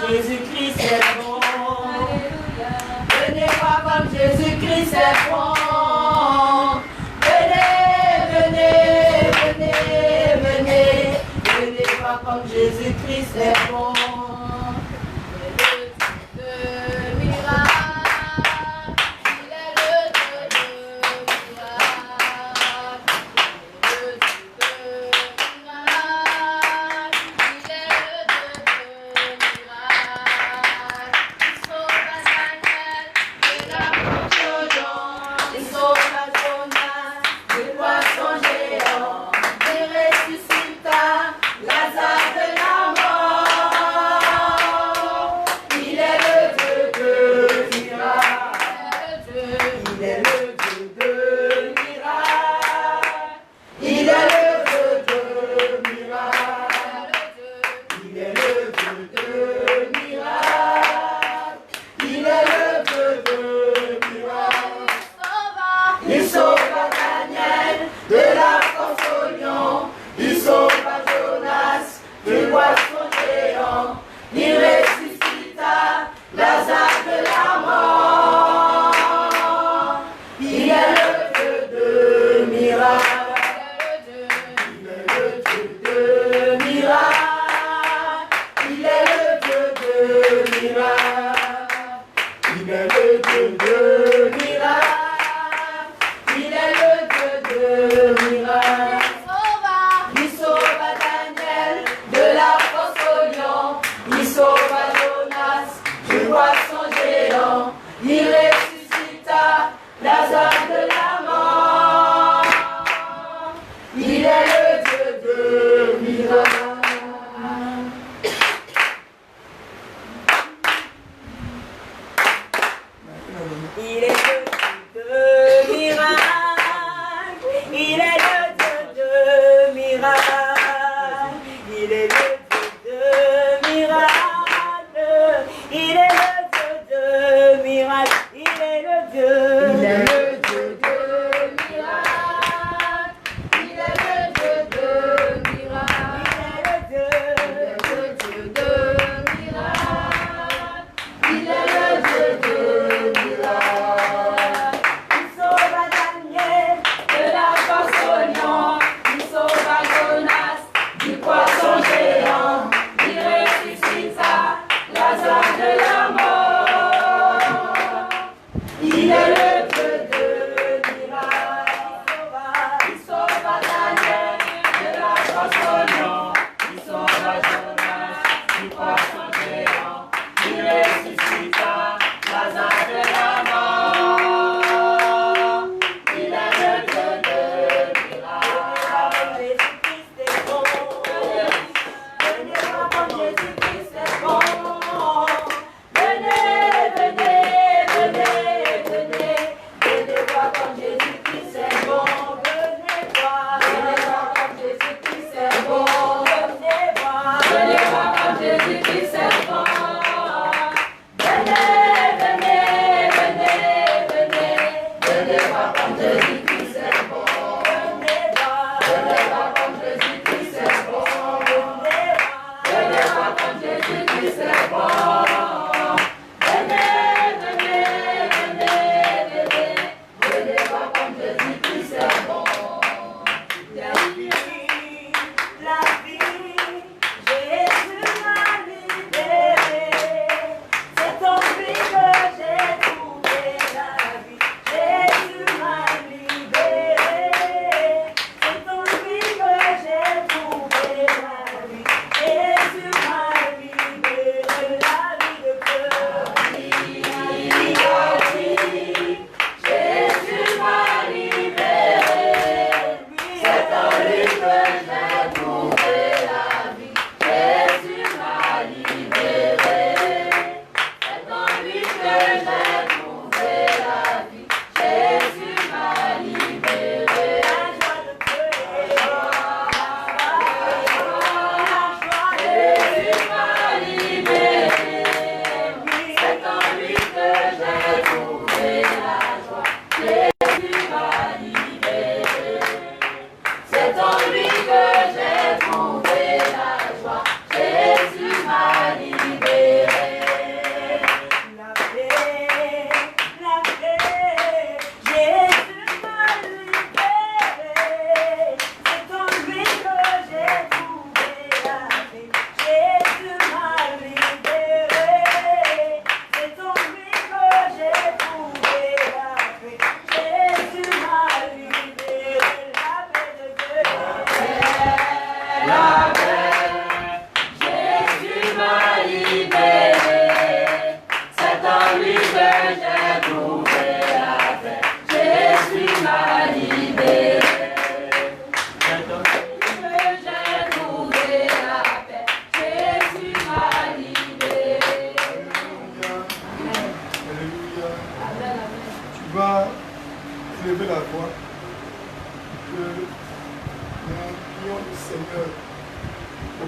Jésus-Christ est bon. Venez voir comme Jésus-Christ est bon. Venez voir comme Jésus-Christ est bon. Venez,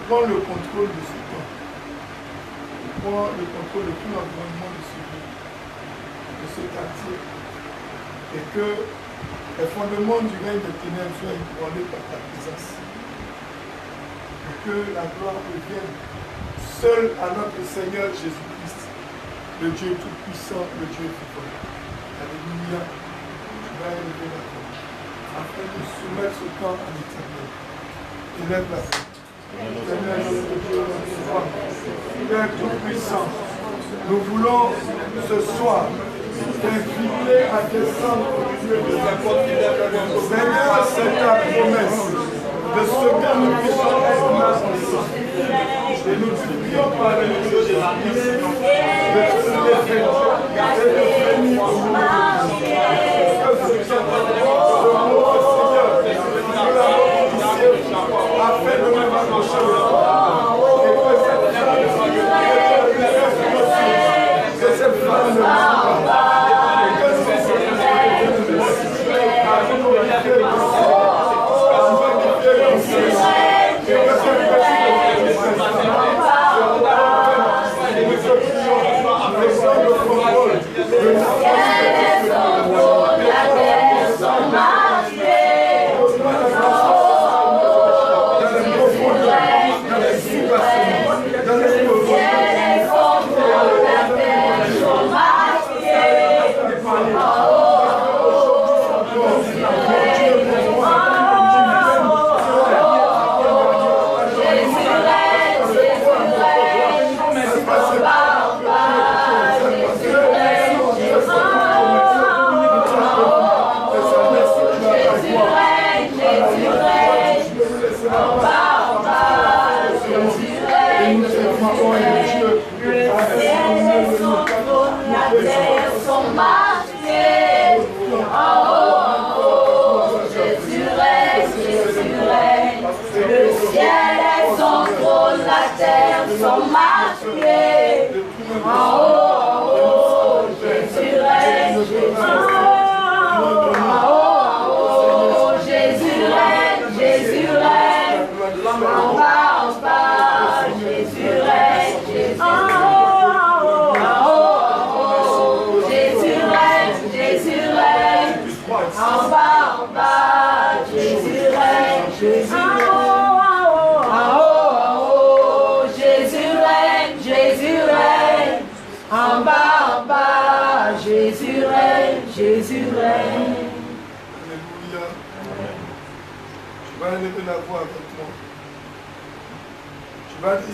prends le contrôle de ce temps. Tu prends le contrôle de tout l'environnement de ce lieu, de ce quartier. Et que les fondements du règne des ténèbres soient ébranlés par ta présence. Et que la gloire revienne seul à notre Seigneur Jésus-Christ, le Dieu tout-puissant, le Dieu vivant. Alléluia. Tu vas élever la voix afin de soumettre ce temps à l'Éternel. Élève la voix. Éternel, notre Dieu, notre roi, Père tout-puissant, nous voulons ce soir t'inviter à descendre au milieu de ta côte. Seigneur, c'est ta promesse de ce que nous puissions être ensemble. Et nous prions par le nom de Jésus-Christ de te lever et de venir au nom de Jésus. Que ce mot, Seigneur, nous l'avons initié afin de nous rapprocher de toi. Et que cette femme ne meure pas.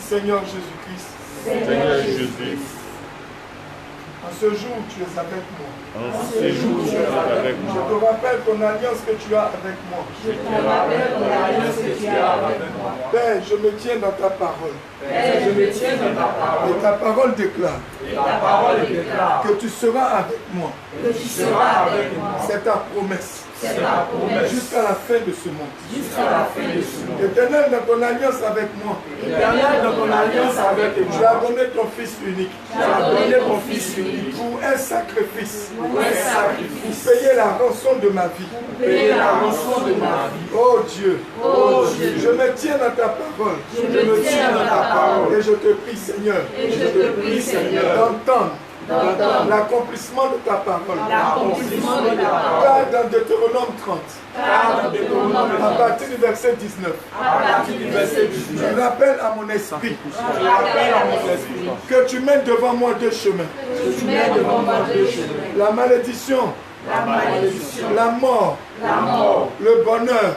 Seigneur Jésus-Christ, Seigneur Jésus, en ce jour tu es avec moi. En ce jour tu es avec Je moi. te rappelle ton alliance que tu as avec moi. Je te rappelle ton alliance que tu as avec moi. Père, je me tiens dans ta parole. Père, je me tiens dans ta parole. Et ta parole déclare. Et ta parole déclare Que tu seras avec moi. que tu seras avec moi. C'est ta promesse. C'est ta promesse. Jusqu'à la fin de ce monde. Jusqu'à la fin de ce monde. Éternel, dans ton alliance avec moi. Éternel, dans ton alliance avec Tu moi. as donné ton Fils unique. Tu as donné ton Fils unique Pour un sacrifice. pour un sacrifice. Pour payer la rançon de ma vie. Pour payer la rançon de ma vie. Oh Dieu. Oh Dieu. Je me tiens dans ta parole. Je me tiens dans ta parole. Et je te prie, Seigneur, Et je te prie, Seigneur, d'entendre d'entendre l'accomplissement de ta parole. l'accomplissement de ta parole. Car dans Deutéronome 30, Car dans Deutéronome à partir du verset 19, à partir du verset 19, tu rappelles à mon esprit je rappelle à mon esprit que tu mènes devant moi deux chemins. que tu mets devant moi deux chemins. La malédiction, La malédiction, la mort, le bonheur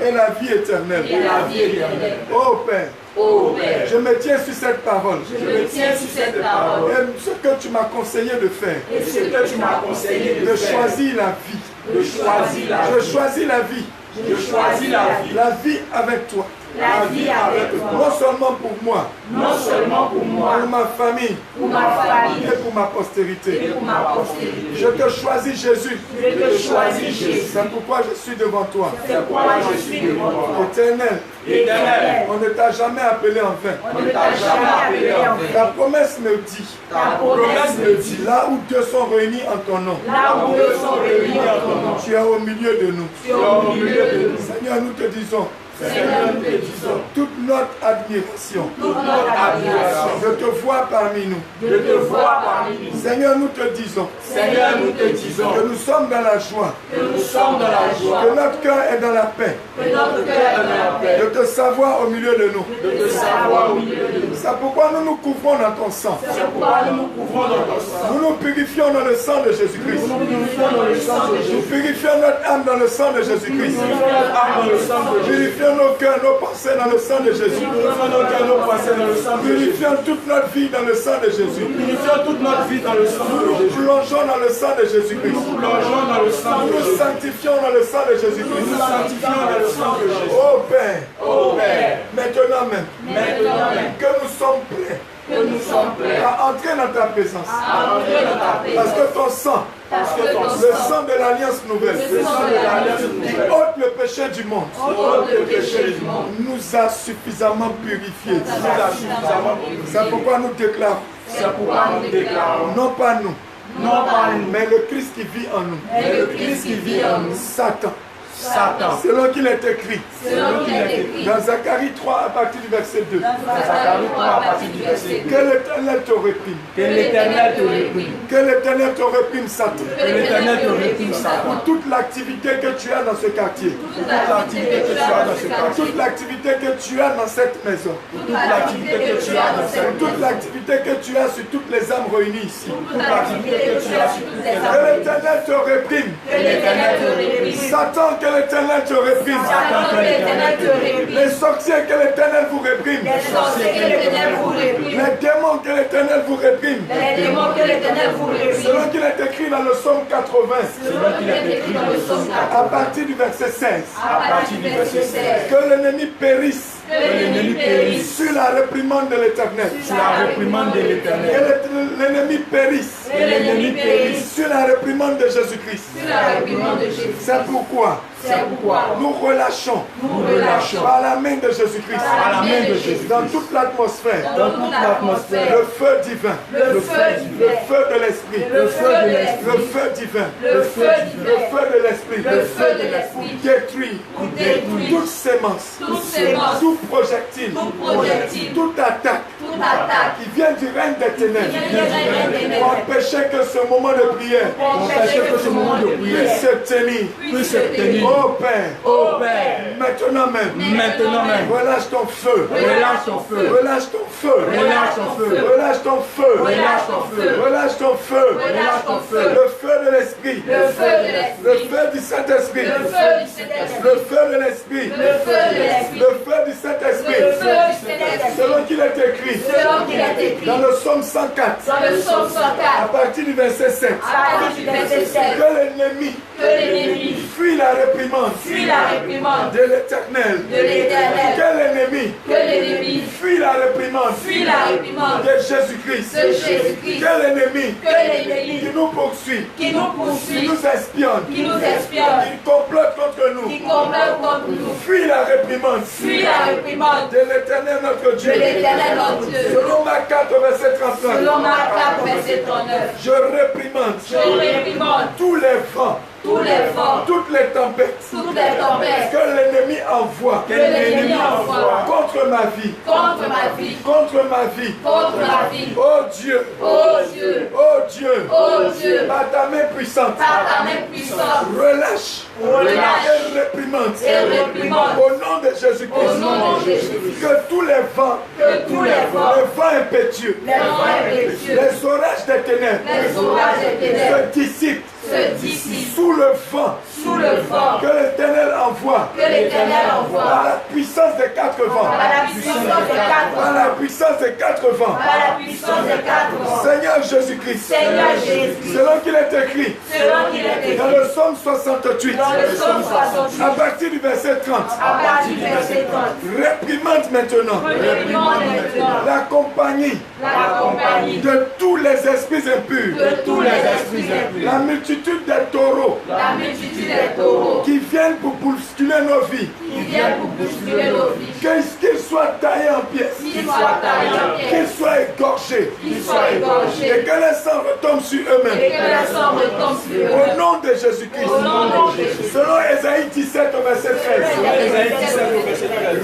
et la vie éternelle. et la vie éternelle. Oh Père, Ô Père, je me tiens sur cette parole. je me tiens sur cette parole. Et ce que tu m'as conseillé de faire, Et ce que tu m'as conseillé de de faire, choisir la vie. de choisir la Je vie. choisis la vie. Je choisis la vie. La vie avec toi. La vie avec toi. Non seulement pour moi, Non seulement pour moi, pour ma famille pour ma famille et pour ma et postérité. pour ma postérité. Je te choisis, Jésus. Je te choisis, Jésus. C'est pourquoi je suis devant toi. C'est pourquoi je suis devant toi. Éternel, Éternel, on ne t'a jamais appelé en vain. on ne t'a jamais appelé en vain. Ta promesse me dit, Ta promesse me dit, là où deux sont réunis en ton nom, là où deux sont réunis en ton nom, tu es au milieu de nous. tu es au milieu de nous. Seigneur, nous te disons, Seigneur, nous te disons, toute notre admiration toute notre admiration, de te voir parmi nous. de te voir parmi nous. Seigneur, nous te disons Seigneur, nous te disons que nous sommes dans la joie, que nous sommes dans la joie, que notre cœur est dans la paix, que notre cœur est dans la paix, de te savoir au milieu de nous. de te savoir au milieu de nous. C'est pourquoi nous nous couvrons dans ton sang. C'est pourquoi nous nous couvrons dans ton sang. Nous nous purifions dans le sang de Jésus-Christ. Nous nous purifions dans le sang de Nous Jésus. purifions notre âme dans le sang de Jésus-Christ. Nous purifions notre âme dans le sang de Jésus. Purifions nos cœurs, nos pensées dans le sang de Jésus. Nous purifions nos cœurs, nos pensées dans le sang de Jésus. Purifions toute notre vie dans le sang de Jésus. Nous purifions toute notre vie dans le sang Nous de nous Jésus. plongeons dans le sang de Jésus-Christ. Nous plongeons dans le sang Nous de nous Jésus. sanctifions dans le sang de Nous Jésus-Christ. nous sanctifions dans le sang de Jésus. Oh Père, Ô Père, maintenant même, maintenant même que nous sommes prêts que nous sommes prêts à entrer dans ta présence. à entrer dans ta Parce présence, que ton sang, parce que ton le sang, sang de l'Alliance nouvelle, le sang de l'alliance qui nouvelle, ôte le péché du monde, ôte le péché du monde, nous a suffisamment purifiés. nous a suffisamment purifiés. C'est pourquoi nous déclarons, C'est pourquoi nous déclarons, non pas nous, non pas nous, mais le Christ qui vit en nous. mais le Christ qui vit en nous, Satan, Satan, selon qu'il est écrit selon qu'il est écrit dans Zacharie 3 à partir du verset 2, Zacharie 3 à partir du verset 2, que l'Éternel te réprime, que l'Éternel te réprime, que l'Éternel te réprime, Satan, que l'Éternel te réprime, Satan, pour toute l'activité que tu as dans ce quartier, toute l'activité que tu as dans ce quartier, toute l'activité que tu as dans cette maison, toute l'activité que tu as dans cette toute l'activité que tu as sur toutes les âmes réunies ici. toute l'activité que tu as sur toutes les Que âmes, l'Éternel te réprime. que l'Éternel te réprime, Satan, que l'Éternel te réprime. Satan, que l'Éternel te réprime, Les sorciers, que l'Éternel vous réprime. les sorciers, que l'Éternel vous réprime, Les démons, que l'Éternel vous réprime. les démons, que l'Éternel vous réprime, Selon qu'il est écrit dans le psaume 80, selon qu'il est écrit dans le psaume 4, à partir du verset 16, à partir du verset 16, que l'ennemi périsse que l'ennemi périsse sur la réprimande de l'Éternel. sur la réprimande de l'Éternel, Que l'ennemi périsse que l'ennemi périsse sur la réprimande de Jésus-Christ. sur la réprimande de Jésus. C'est pourquoi C'est pourquoi nous relâchons nous relâchons par la main de Jésus-Christ, par la main de Jésus, dans toute l'atmosphère, dans toute l'atmosphère, le feu divin, le feu le divin, feu de l'esprit, le feu de le l'esprit, feu divin, le feu le divin, feu de l'esprit, le feu de l'esprit, détruit détruit toute sémence, toute sémence, tout projectile, tout projectile, toute attaque toute attaque qui vient du règne des ténèbres qui vient du règne des ténèbres, pour empêcher que ce moment de prière pour empêcher que ce moment de prière puisse se tenir. puisse se tenir. Oh Père, Ô Père, maintenant même, maintenant même, relâche ton feu, relâche ton feu, relâche ton feu, relâche ton feu, relâche ton feu, relâche ton feu, relâche ton feu, relâche ton feu, le feu de l'esprit, le feu de le l'esprit, feu du Saint-Esprit, le feu du Saint-Esprit, le feu de l'esprit, le feu de l'esprit, le feu du le Saint-Esprit, feu du Saint-Esprit, selon qu'il est écrit selon qu'il est écrit dans le psaume 104, dans le psaume 104, à partir du verset 7, à partir du verset 7, que l'ennemi que l'ennemi fuit la réprimande fuit la réprimande de l'Éternel, de l'Éternel, que l'ennemi que l'ennemi fuit la réprimande fuit la réprimande de Jésus-Christ, de Jésus-Christ, que l'ennemi que l'ennemi qui nous poursuit, qui nous qui poursuit, nous espionne, qui nous espionne, qui complote contre nous, qui combat contre nous, fuit la réprimande fuit la réprimande de l'Éternel notre de Dieu. l'Éternel notre Dieu. Selon Marc 4, verset 39, Selon Marc 4, verset 39, je réprimande je réprimande tous les vents, tous les vents, toutes les tempêtes toutes les tempêtes que l'ennemi envoie que l'ennemi envoie contre ma vie, contre ma vie, contre ma vie. contre ma vie. Oh Dieu, Oh Dieu, oh Dieu, oh Dieu, par ta main puissante, par ta main puissante, relâche relâche et réprimande et réprimande au nom de au Jésus-Christ nom de Jésus, que tous les vents, que tous les vents, les vents impétueux, les vents impétueux, les orages des ténèbres les orages des ténèbres se dissipent se dissipent sous le vent sous le vent que l'Éternel envoie que l'Éternel par envoie la puissance des quatre vents, par la puissance des quatre par vents, la puissance des quatre vents. par la puissance des quatre vents. Seigneur Jésus-Christ, Seigneur Jésus, selon qu'il est écrit selon qu'il est dans écrit le psaume 68, dans le psaume 68, à partir du verset 30, à partir du verset 30, réprimande maintenant réprimande maintenant la compagnie la compagnie de tous les les esprits impurs, que tous les esprits impurs, la multitude des taureaux la multitude des taureaux qui viennent pour bousculer nos vies, qui viennent pour bousculer nos vies, qu'ils soient taillés en pièces, qu'ils soient taillés en qu'ils pièces, soient égorgés, qu'ils soient et égorgés, que le sang retombe sur et eux-mêmes. que le sang retombe sur eux. Au nom de Jésus-Christ. Au nom de Jésus. Selon Ésaïe 17 au verset 13.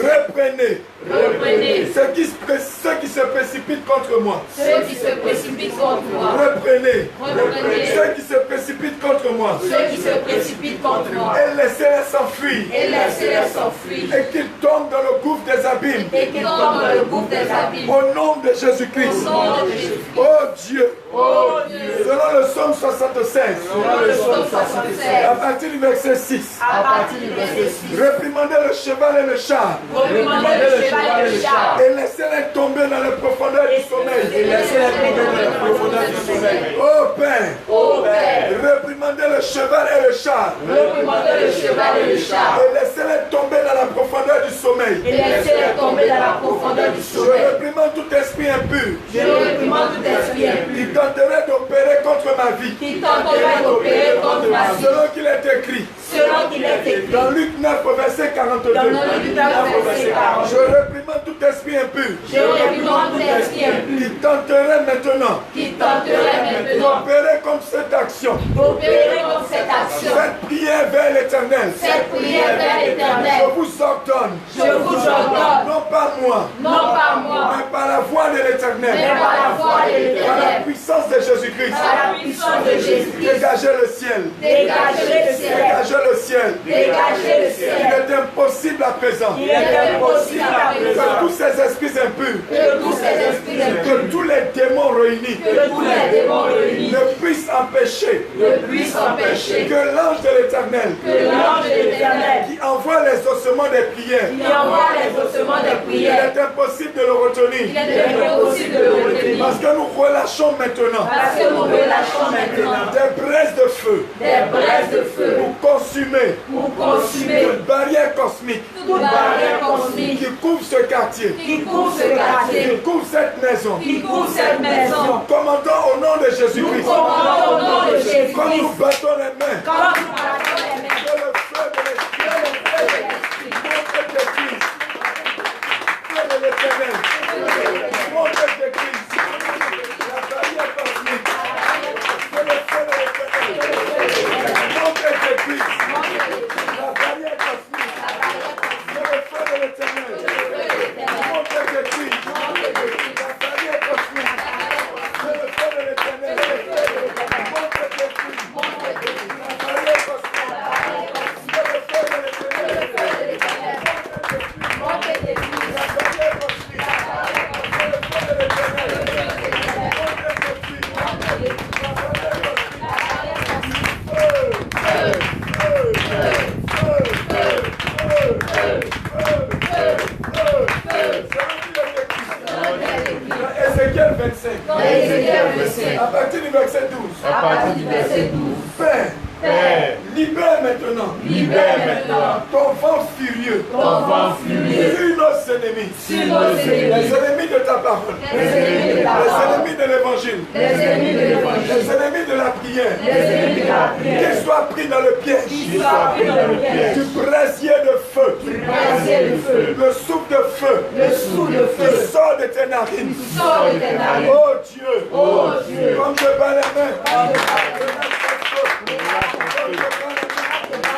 Reprenez Reprenez ceux qui se précipitent contre moi. ceux qui se précipitent contre moi. Reprenez Reprenez ceux qui se précipitent contre moi. ceux qui se précipitent contre moi. Et laissez-les s'enfuir. Et laissez-les s'enfuir. Et qu'ils tombent dans le gouffre des abîmes. Et qu'ils tombent dans le gouffre des abîmes. Au nom de Jésus-Christ. Au nom de Jésus. Oh Dieu. Oh Dieu. Selon le psaume 76. Selon le psaume 76. À partir du verset 6. À partir du verset 6. Réprimandez le cheval et le char. Reprimandez le cheval et le char. Et laissez-les tomber dans les profondeurs du sommeil. Oh Père. Ô Père. Réprimandez le cheval et le char. Reprimandez le cheval et le char. Et laissez-les tomber dans la profondeur du sommeil. Et laissez-les tomber dans la profondeur du Je sommeil. réprimande tout esprit impur Je réprimande tout esprit impur qui tenterait d'opérer contre ma vie. qui tenterait d'opérer contre ma vie. Selon qu'il est écrit Selon qu'il est écrit dans Luc 9 au verset 42. dans le livre de verset 40. Je réprimande tout esprit impur Je réprimande tout esprit impur qui tenterait maintenant qui tenterait maintenant d'opérer contre cette action. d'opérer contre cette action. Faites prière vers l'éternel. Cette prière vers Je l'Éternel. vous ordonne, Je vous ordonne, non pas moi, non pas moi, mais par la voix de mais l'éternel, par la voix de par la l'Éternel, puissance de Jésus-Christ. par la puissance de Jésus-Christ. Dégagez le ciel. Dégagez le ciel. Dégagez le ciel. Dégagez le Il ciel. est impossible à présent Il est impossible à que présent tous ces esprits impurs, que tous ces esprits impurs, que tous les démons réunis que tous les démons réunis ne puissent empêcher ne puissent empêcher que l'ange de l'éternel que l'ange de l'Éternel qui envoie les ossements des prières, qui envoie les ossements des il prières, est impossible de le il retenir. est impossible de le retenir. Parce que nous relâchons maintenant Parce que nous relâchons maintenant des braises de feu des braises de feu pour consumer pour consumer toute barrière cosmique toute barrière cosmique qui couvre ce quartier, qui couvre ce quartier, qui couvre cette maison. qui couvre cette maison. Commandons au nom de Nous Jésus-Christ. commandons au nom de Quand nous Jésus-Christ, battons les mains, quand nous battons les mains, que le feu de l'Esprit, que le feu de l'Esprit, monte de Christ, feu de l'Éternel, monte de Christ, la barrière cosmique, que le feu de l'Éternel, monte de Christ, la barrière cosmique, que le feu de l'Éternel, monte de Christ, la barrière cosmique, que le feu de l'Éternel, monte de Christ, la barrière Ézéchiel 25. dans Ézéchiel 25, À partir du verset 12. à partir du verset 12. Père, Père, libère maintenant Libère maintenant ton vent furieux ton vent furieux sur nos ennemis, sur nos les ennemis, ennemis de ta parole, les ennemis de ta les parole, ennemis de l'évangile, les ennemis de l'évangile, les ennemis de la prière, les ennemis de la prière, qu'ils soient pris dans le piège qui soient pris dans le piège, du brasier de feu, brasier de feu, le souffle de feu le sou de qui feu, sort de tes narines. sort de tes narines. Oh Dieu, Oh Dieu, comme je bats les mains, comme je bats relâche ton feu. Comme je bats les mains,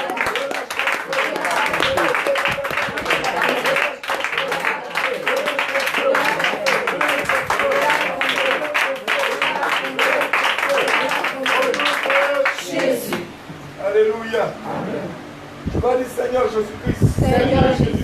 Jésus, alléluia. Je vais dire Seigneur Jésus-Christ. Seigneur Jésus,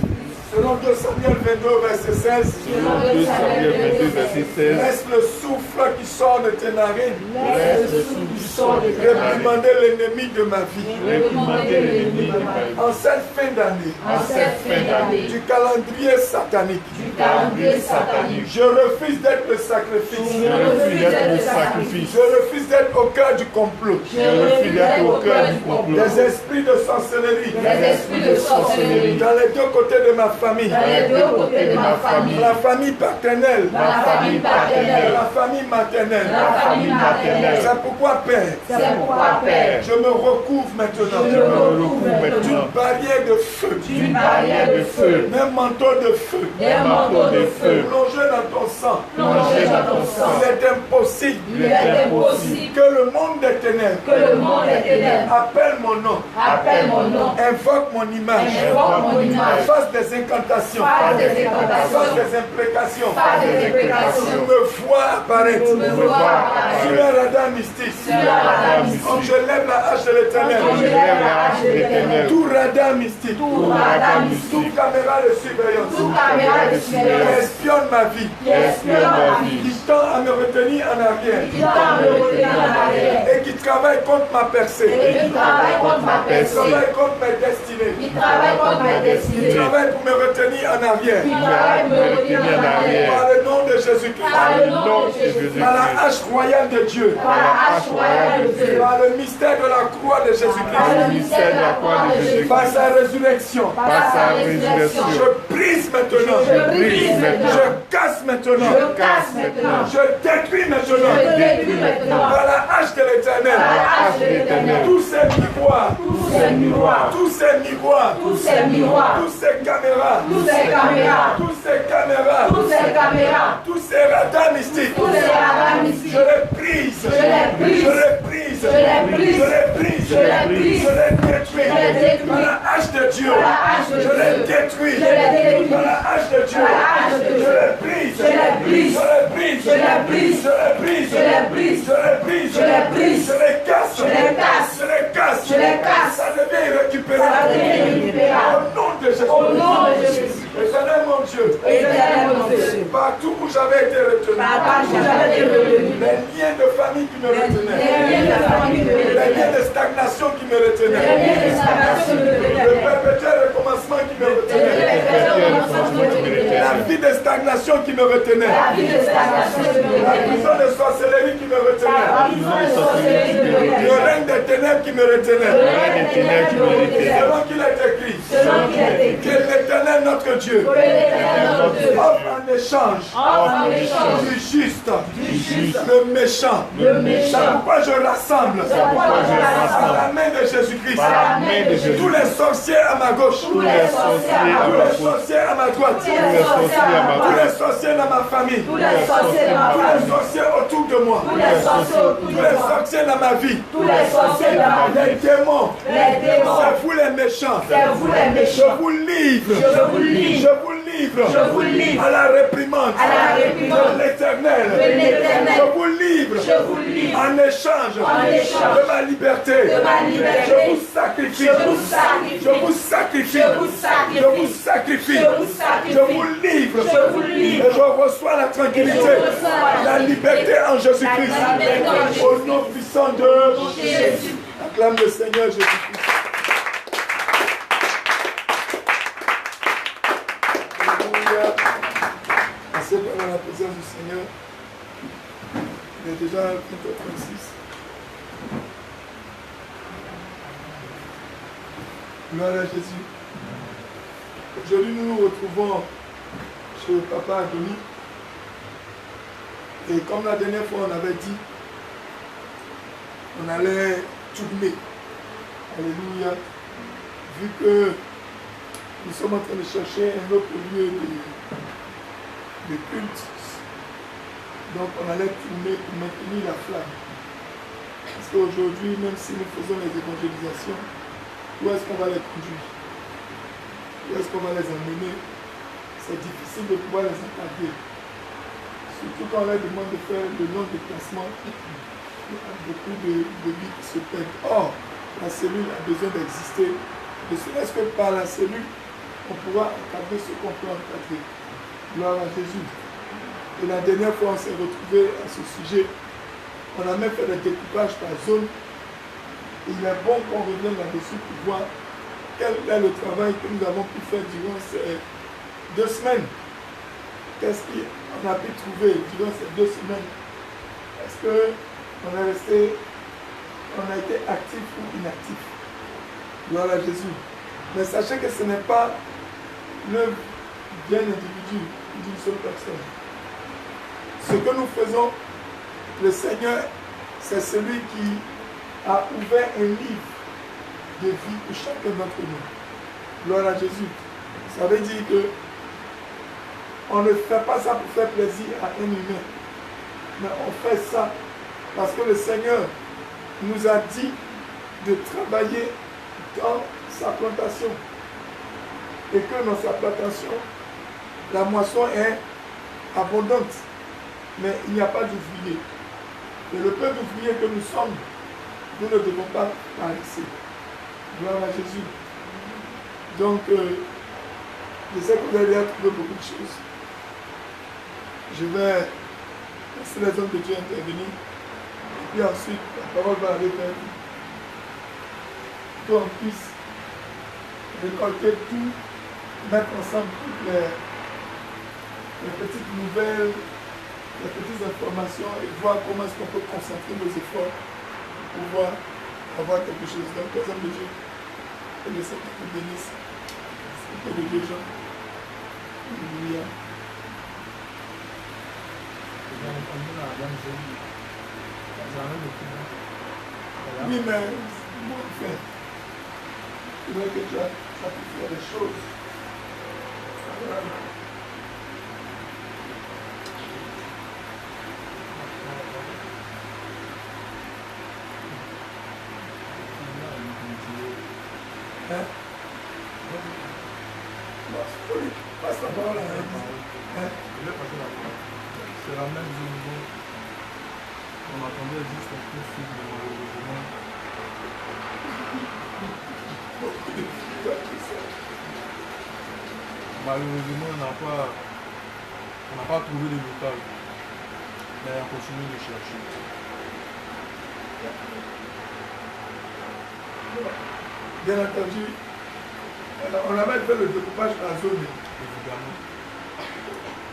Selon 2 Samuel 22, verset 16. selon le 2 Samuel 22, verset 16. Laisse le souffle qui sort de tes narines. laisse le sou qui sort de tes narines. Réprimander l'ennemi de ma vie. Réprimandez l'ennemi de ma vie. En cette fin d'année, En cette fin d'année, du calendrier satanique, du calendrier satanique, je refuse d'être le sacrifice. Je refuse d'être le sacrifice. Je refuse d'être au cœur du complot. Je refuse d'être au cœur du complot. Des esprits de sorcellerie les esprits de sorcellerie dans les deux côtés de ma famille. famille. Dans les deux côtés de ma famille. La famille paternelle. La famille paternelle. La famille maternelle. La famille maternelle. C'est pourquoi, Père, C'est pourquoi, Père, je me recouvre maintenant je me recouvre d'une maintenant barrière de feu, d'une barrière de feu, d'un manteau de feu, d'un manteau de feu, plongé dans ton sang. plongé dans ton sang. Il est impossible Il est impossible que le monde des ténèbres que le monde des ténèbres appelle mon nom, appelle mon nom, invoque mon image, invoque mon image, fasse des incantations, fasse des fasse incantations, des imprécations, fasse des tu imprécations, me vois apparaître me vois apparaître sur un radar mystique. sur la radar mystique. Quand je lève la hache de Quand je l'éternel, lève la hache de l'éternel, tout radar mystique, tout radar toute mystique, caméra de surveillance toute caméra de qui surveillance espionne ma vie, qui espionne ma vie, qui tend à me retenir en arrière qui tend à me retenir en arrière et qui travaille contre ma percée, et qui travaille contre ma qui personne, travaille contre mes destinées, qui travaille contre ma qui destinée, travaille pour me retenir en arrière. qui travaille pour me retenir en arrière. Par le nom de Jésus-Christ, Par le nom de Jésus-Christ, par la hache royale de Dieu, par la hache royale de Dieu, par le mystère de la croix de par Jésus-Christ, le mystère de la croix de Jésus, par sa résurrection, par sa résurrection, je brise maintenant, je brise maintenant, je casse maintenant, je casse maintenant, je détruis maintenant, je détruis maintenant, par la hache de l'éternel, par la hache de l'éternel, tous ces miroirs, tous ces miroirs, tous ces miroirs, tous ces miroirs, tous ces caméras, tous ces caméras, tous ces caméras, tous ces caméras, tous ces radars mystiques, tous ces radars mystiques, je les brise, je les brise, je les brise, je les brise, je les brise, je les brise, je les détruis, je les détruis, par la hache de Dieu, par la hache de je les Dieu, détruis, je les détruis, par la hache de Dieu, par la hache de Dieu, je les brise, je les brise, je les brise, je les brise, je les brise, je les brise, je les brise, je les brise, je les casse, je les casse, je les casse, je les casse, ça devient irrécupérable, ça devient irrécupérable. au nom de Jésus, Au nom de Jésus. Éternel mon Dieu, Éternel mon Dieu, partout où j'avais été retenu, partout où j'avais été retenu, les liens de famille qui me retenaient, les liens de famille qui me les retenaient, liens de stagnation qui me les retenaient, liens de stagnation qui me le retenaient, perpétuel recommencement qui me retenait, la vie de stagnation qui me retenait, la vie de stagnation qui me la retenait, prison de sorcellerie qui me la retenait, prison de sorcellerie qui me le retenait, règne des ténèbres qui me retenait, le règne des ténèbres qui me retenait, selon qu'il est écrit, selon qu'il est écrit, que l'Éternel notre Dieu que l'éternel notre Dieu offre en échange offre en échange du juste, le méchant. le méchant. C'est pourquoi je rassemble C'est pourquoi je à rassemble la main de Jésus-Christ à la main de Jésus tous les sorciers à ma gauche, tous les sorciers à ma tous gauche, les sorciers à ma droite, tous les sorciers à ma tous droite, les sorciers dans ma famille, tous les sorciers de ma tous les famille, sorciers autour de moi, tous les sorciers autour tous de les moi, sorciers dans ma vie, tous les sorciers de ma les vie, démons, les démons, c'est vous les méchants. c'est vous les Je méchants. vous livre, Je vous livre, je vous livre, je vous livre à la réprimande, à la réprimande de l'Éternel. de l'Éternel. Je vous livre, Je vous livre en échange, en échange de ma liberté. de ma liberté. Je vous sacrifie, Je vous sacrifie. je vous sacrifie, Je vous sacrifie. je vous sacrifie, Je vous sacrifie. je vous livre, Je vous livre. et je reçois la tranquillité, Et je reçois la liberté en Jésus-Christ. La liberté en Jésus-Christ. Au nom puissant de Jésus. acclame le Seigneur Jésus-Christ. Alléluia. Passez par la présence du Seigneur. Il est déjà 20h36. Gloire à Jésus. Aujourd'hui, nous nous retrouvons chez le papa Adonis. Et comme la dernière fois, on avait dit, on allait tourner. Alléluia. Vu que nous sommes en train de chercher un autre lieu de culte. Donc on allait tourner pour maintenir la flamme. Parce qu'aujourd'hui, même si nous faisons les évangélisations, où est-ce qu'on va les conduire? Où est-ce qu'on va les emmener? C'est difficile de pouvoir les encadrer. Surtout quand on leur demande de faire le long déplacement, il y a beaucoup de vies qui se perdent. Or, la cellule a besoin d'exister. Ne serait-ce que par la cellule, on pourra encadrer ce qu'on peut encadrer. Gloire à Jésus. Et la dernière fois, on s'est retrouvé à ce sujet. On a même fait des découpages par zone. Et il est bon qu'on revienne là-dessus pour voir quel est le travail que nous avons pu faire durant ces 2 semaines. Qu'est-ce qu'on a pu trouver durant ces 2 semaines? Est-ce qu'on est resté, on a été actif ou inactif? Gloire à Jésus. Mais sachez que ce n'est pas l'œuvre d'un individu, d'une seule personne. Ce que nous faisons, le Seigneur, c'est celui qui a ouvert un livre de vie pour chacun d'entre nous. Gloire à Jésus. Ça veut dire que on ne fait pas ça pour faire plaisir à un humain, mais on fait ça parce que le Seigneur nous a dit de travailler dans sa plantation et que dans sa plantation, la moisson est abondante, mais il n'y a pas d'ouvriers. Et le peu d'ouvriers que nous sommes, nous ne devons pas paresser. Gloire à Jésus. Donc, je sais que vous allez trouver beaucoup de choses. Je vais laisser les hommes de Dieu intervenir. Et puis ensuite, la parole va aller vers vous. Pour qu'on puisse récolter tout, mettre ensemble toutes les petites nouvelles, les petites informations et voir comment est-ce qu'on peut concentrer nos efforts pour pouvoir avoir quelque chose. Donc, les hommes de Dieu, que le Seigneur vous bénisse. C'est le Dieu Jean. Alléluia. Oui, mais moi, enfin, il faudrait que tu as pu faire les choses. Voilà. Hein? Oui, passe la parole à hein? C'est la même zone où on attendait juste un peu de malheureusement. Malheureusement, on n'a pas trouvé de local. Mais on continue de chercher. Bien entendu, on a même fait le découpage à la zone. Évidemment.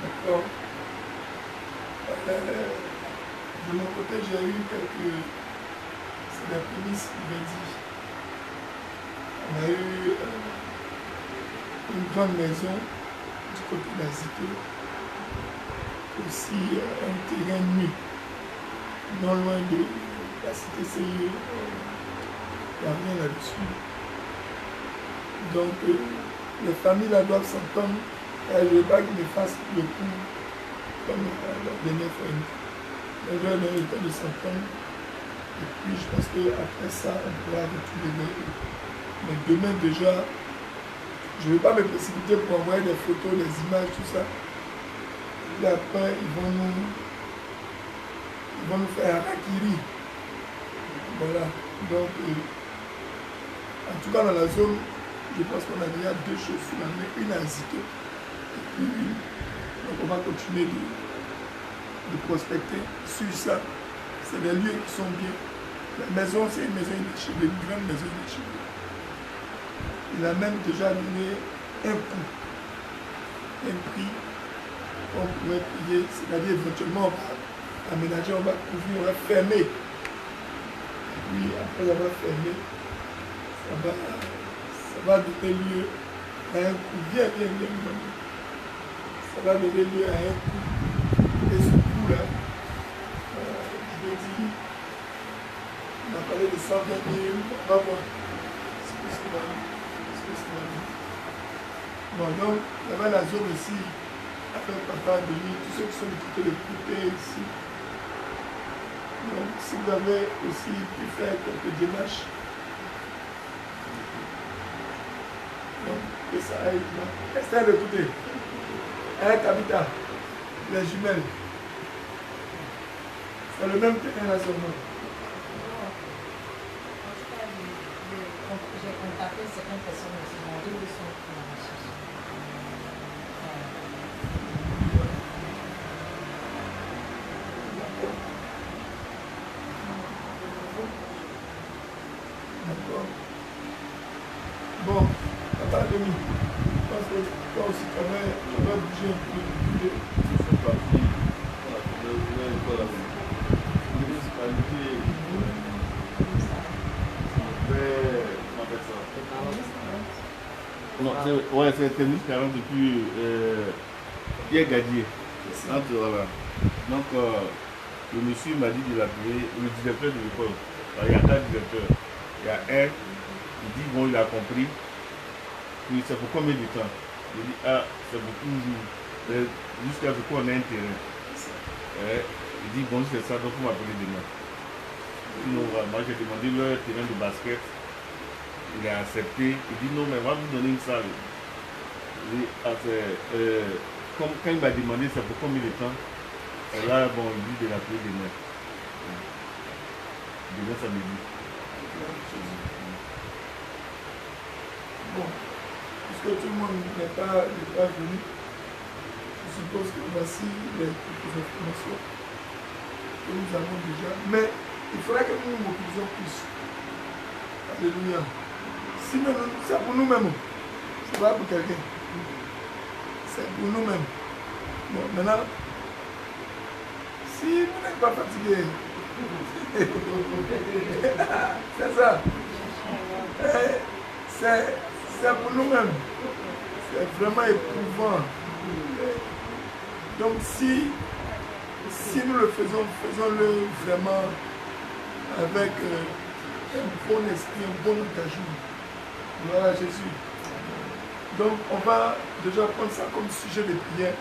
D'accord. De mon côté, j'ai eu quelques. C'est la police qui m'a dit. On a eu une grande maison du côté de la cité. Aussi un terrain nu, non loin de la cité CIE. Il n'y a rien là-dessus. Donc, les familles là doivent s'entendre. Je ne veux pas qu'ils me fassent le coup comme la dernière fois. Mais je vais leur le temps de s'entendre. Et puis, je pense qu'après ça, on pourra retrouver les deux. Mais demain, déjà, je ne vais pas me précipiter pour envoyer des photos, des images, tout ça. Et après, ils vont nous faire un harakiri. Voilà. Donc, en tout cas, dans la zone, je pense qu'on a déjà deux choses sur la main, une à Zito et puis une. Donc on va continuer de prospecter sur ça. C'est des lieux qui sont bien. La maison, c'est une maison inachevée, une grande maison inachevée. Il a même déjà donné un coût, un prix qu'on pourrait payer, c'est-à-dire éventuellement on va aménager, on va couvrir, on va fermer. Et puis après avoir fermé, ça va donner lieu à un coup. Viens. Ça va donner lieu à un coup. Et ce coup-là, je me dis, on a parlé de 120 000, on va voir ce que ça va donner. Bon, donc, il y avait la zone ici, avec Papa Denis, tous ceux qui sont du côté de Couté ici. Donc, si vous avez aussi pu faire quelques démarches, que ça aille là. Esther de Couté, avec Kabita, les jumelles. C'est le même terrain là seulement. J'ai contacté certaines personnes qui m'ont dit qu'ils sont pour la recherche. D'accord. Bon, Papa Demi, je pense que toi aussi tu vas bouger un peu. Ils sont partis dans la municipalité. On appelle ça. Non, Ouais, c'est terminé 40 depuis Pierre Gadier. Voilà. Donc, le monsieur m'a dit de l'appeler, le directeur de l'école. Il y a 4 directeurs. Il y a un, il dit bon, il a compris. Puis c'est pour combien de temps? Il dit ah, c'est pour toujours. Jusqu'à ce qu'on ait un terrain. Il dit bon, c'est ça, donc vous m'appelez demain. Sinon, moi j'ai demandé leur terrain de basket. Il a accepté. Il dit non, mais on va vous donner une salle. Il dit, ah, quand il m'a demandé c'est pour combien de temps, et là, bon, il dit de l'appeler demain. Demain, ça me dit. Bon, puisque tout le monde n'est pas venu, je suppose que voici les informations que nous avons déjà. Mais il faudrait que nous nous mobilisions plus. Alléluia. Sinon, c'est pour nous-mêmes. C'est pas pour quelqu'un. C'est pour nous-mêmes. Bon, maintenant, si vous n'êtes pas fatigué, c'est ça. C'est pour nous-mêmes. C'est vraiment éprouvant. Donc si nous le faisons, faisons-le vraiment avec un bon esprit, un bon engagement. Gloire à Jésus. Donc on va déjà prendre ça comme sujet de prière.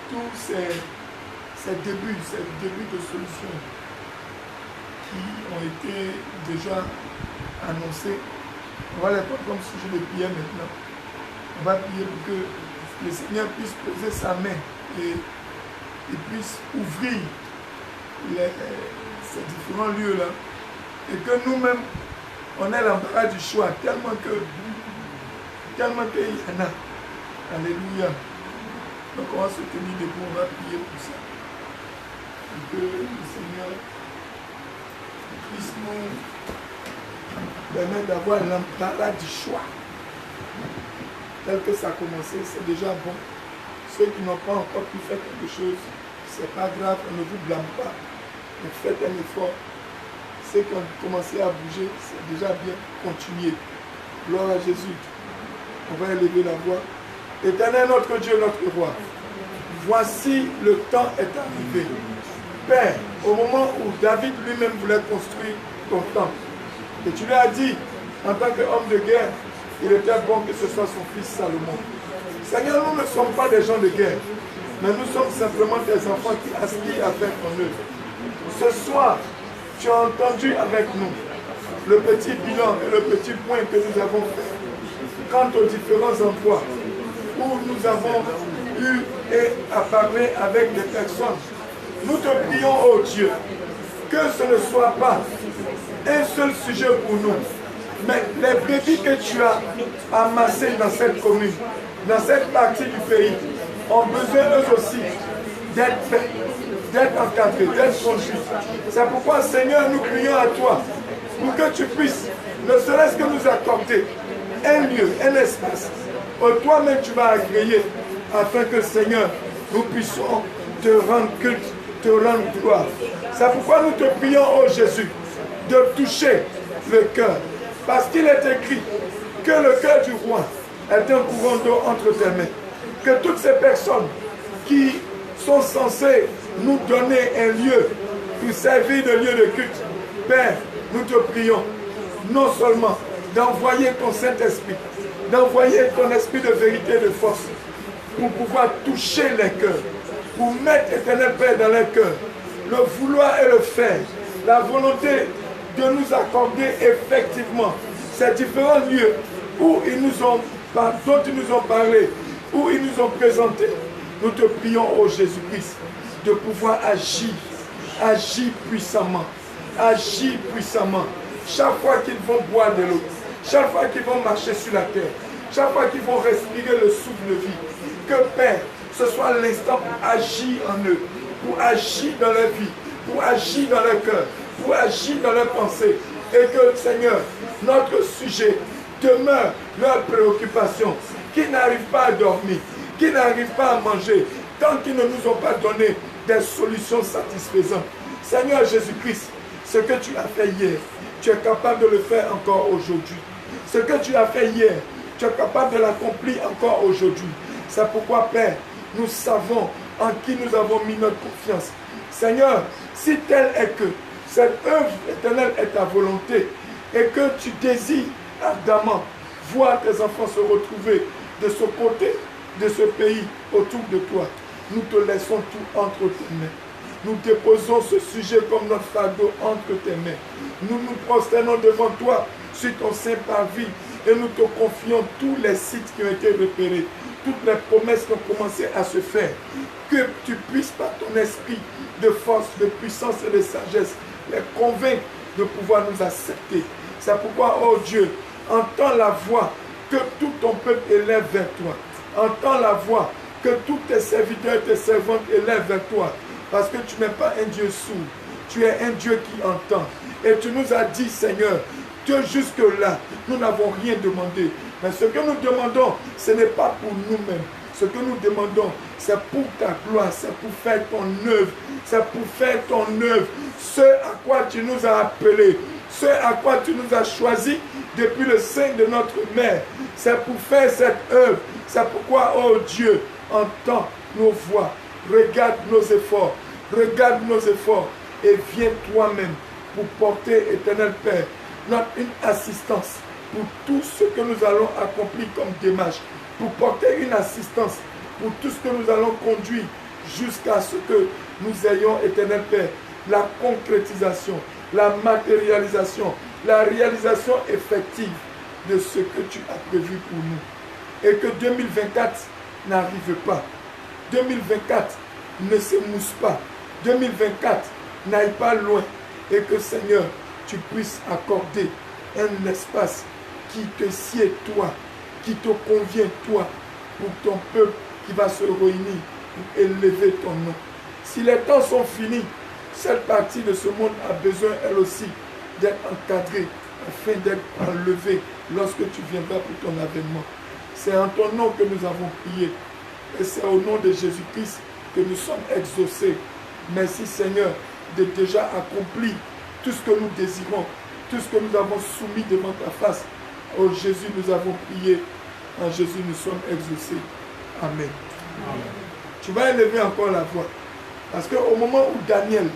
Tous ces débuts de solutions qui ont été déjà annoncés, on va les prendre comme sujet de prière maintenant. On va prier pour que le Seigneur puisse poser sa main et il puisse ouvrir ces différents lieux-là et que nous-mêmes, on ait l'embarras du choix tellement qu'il y en a. Alléluia. Donc on va se tenir debout, on va prier pour ça. Et que le Seigneur puisse nous permettre d'avoir l'embarras du choix. Tel que ça a commencé, c'est déjà bon. Ceux qui n'ont pas encore pu faire quelque chose, c'est pas grave, on ne vous blâme pas. Mais faites un effort. Ceux qui ont commencé à bouger, c'est déjà bien. Continuez. Gloire à Jésus. On va élever la voix. Éternel notre Dieu, notre roi, voici le temps est arrivé. Père, au moment où David lui-même voulait construire ton temple, et tu lui as dit, en tant qu'homme de guerre, il était bon que ce soit son fils Salomon. Seigneur, nous ne sommes pas des gens de guerre, mais nous sommes simplement des enfants qui aspirent à faire ton œuvre. Ce soir, tu as entendu avec nous le petit bilan et le petit point que nous avons fait quant aux différents endroits où nous avons eu à parler avec des personnes. Nous te prions, oh Dieu, que ce ne soit pas un seul sujet pour nous, mais les brebis que tu as amassés dans cette commune, dans cette partie du pays, ont besoin eux aussi d'être encadrés, d'être conduits. C'est pourquoi, Seigneur, nous prions à toi pour que tu puisses, ne serait-ce que nous accorder un lieu, un espace, où toi-même tu vas agréer, afin que, Seigneur, nous puissions te rendre culte, te rendre gloire. C'est pourquoi nous te prions, oh Jésus, de toucher le cœur. Parce qu'il est écrit que le cœur du roi est un courant d'eau entre tes mains. Que toutes ces personnes qui sont censées nous donner un lieu pour servir de lieu de culte, Père, nous te prions non seulement d'envoyer ton Saint-Esprit, d'envoyer ton esprit de vérité et de force pour pouvoir toucher les cœurs, pour mettre Éternel Père dans les cœurs, le vouloir et le faire, la volonté de nous accorder effectivement ces différents lieux où ils nous ont, dont ils nous ont parlé, où ils nous ont présenté. Nous te prions, ô Jésus-Christ, de pouvoir agir puissamment, chaque fois qu'ils vont boire de l'eau, chaque fois qu'ils vont marcher sur la terre, chaque fois qu'ils vont respirer le souffle de vie, que Père, ce soit l'instant pour agir en eux, pour agir dans leur vie, pour agir dans leur cœur, pour agir dans leurs pensées, et que, Seigneur, notre sujet demeure leur préoccupation, qu'ils n'arrivent pas à dormir, qu'ils n'arrivent pas à manger, tant qu'ils ne nous ont pas donné des solutions satisfaisantes. Seigneur Jésus-Christ, ce que tu as fait hier, tu es capable de le faire encore aujourd'hui. Ce que tu as fait hier, tu tu es capable de l'accomplir encore aujourd'hui. C'est pourquoi, Père, nous savons en qui nous avons mis notre confiance. Seigneur, si tel est que cette œuvre éternelle est ta volonté et que tu désires ardemment voir tes enfants se retrouver de ce côté, de ce pays, autour de toi, nous te laissons tout entre tes mains. Nous déposons ce sujet comme notre fardeau entre tes mains. Nous nous prosternons devant toi sur ton Saint-Parvis et nous te confions tous les sites qui ont été repérés, toutes les promesses qui ont commencé à se faire. Que tu puisses par ton esprit de force, de puissance et de sagesse les convaincre de pouvoir nous accepter. C'est pourquoi, oh Dieu, entends la voix que tout ton peuple élève vers toi. Entends la voix que tous tes serviteurs et tes servantes élèvent vers toi. Parce que tu n'es pas un Dieu sourd. Tu es un Dieu qui entend. Et tu nous as dit, Seigneur, que jusque-là, nous n'avons rien demandé. Mais ce que nous demandons, ce n'est pas pour nous-mêmes. Ce que nous demandons, c'est pour ta gloire, c'est pour faire ton œuvre. C'est pour faire ton œuvre. Ce à quoi tu nous as appelés, ce à quoi tu nous as choisis depuis le sein de notre mère. C'est pour faire cette œuvre. C'est pourquoi, oh Dieu, entends nos voix. Regarde nos efforts. Regarde nos efforts. Et viens toi-même pour porter, éternel Père, une assistance pour tout ce que nous allons accomplir comme démarche. Pour porter une assistance pour tout ce que nous allons conduire jusqu'à ce que nous ayons, éternel Père, la concrétisation, la matérialisation, la réalisation effective de ce que tu as prévu pour nous. Et que 2024 n'arrive pas. 2024 ne se mousse pas. 2024 n'aille pas loin. Et que, Seigneur, tu puisses accorder un espace qui te sied toi, qui te convient toi, pour ton peuple qui va se réunir pour élever ton nom. Si les temps sont finis, cette partie de ce monde a besoin, elle aussi, d'être encadrée, afin d'être enlevée lorsque tu viendras pour ton avènement. C'est en ton nom que nous avons prié. Et c'est au nom de Jésus-Christ que nous sommes exaucés. Merci Seigneur de déjà accomplir tout ce que nous désirons, tout ce que nous avons soumis devant ta face. Oh Jésus, nous avons prié. En Jésus, nous sommes exaucés. Amen. Amen. Tu vas élever encore la voix. Parce qu'au moment où Daniel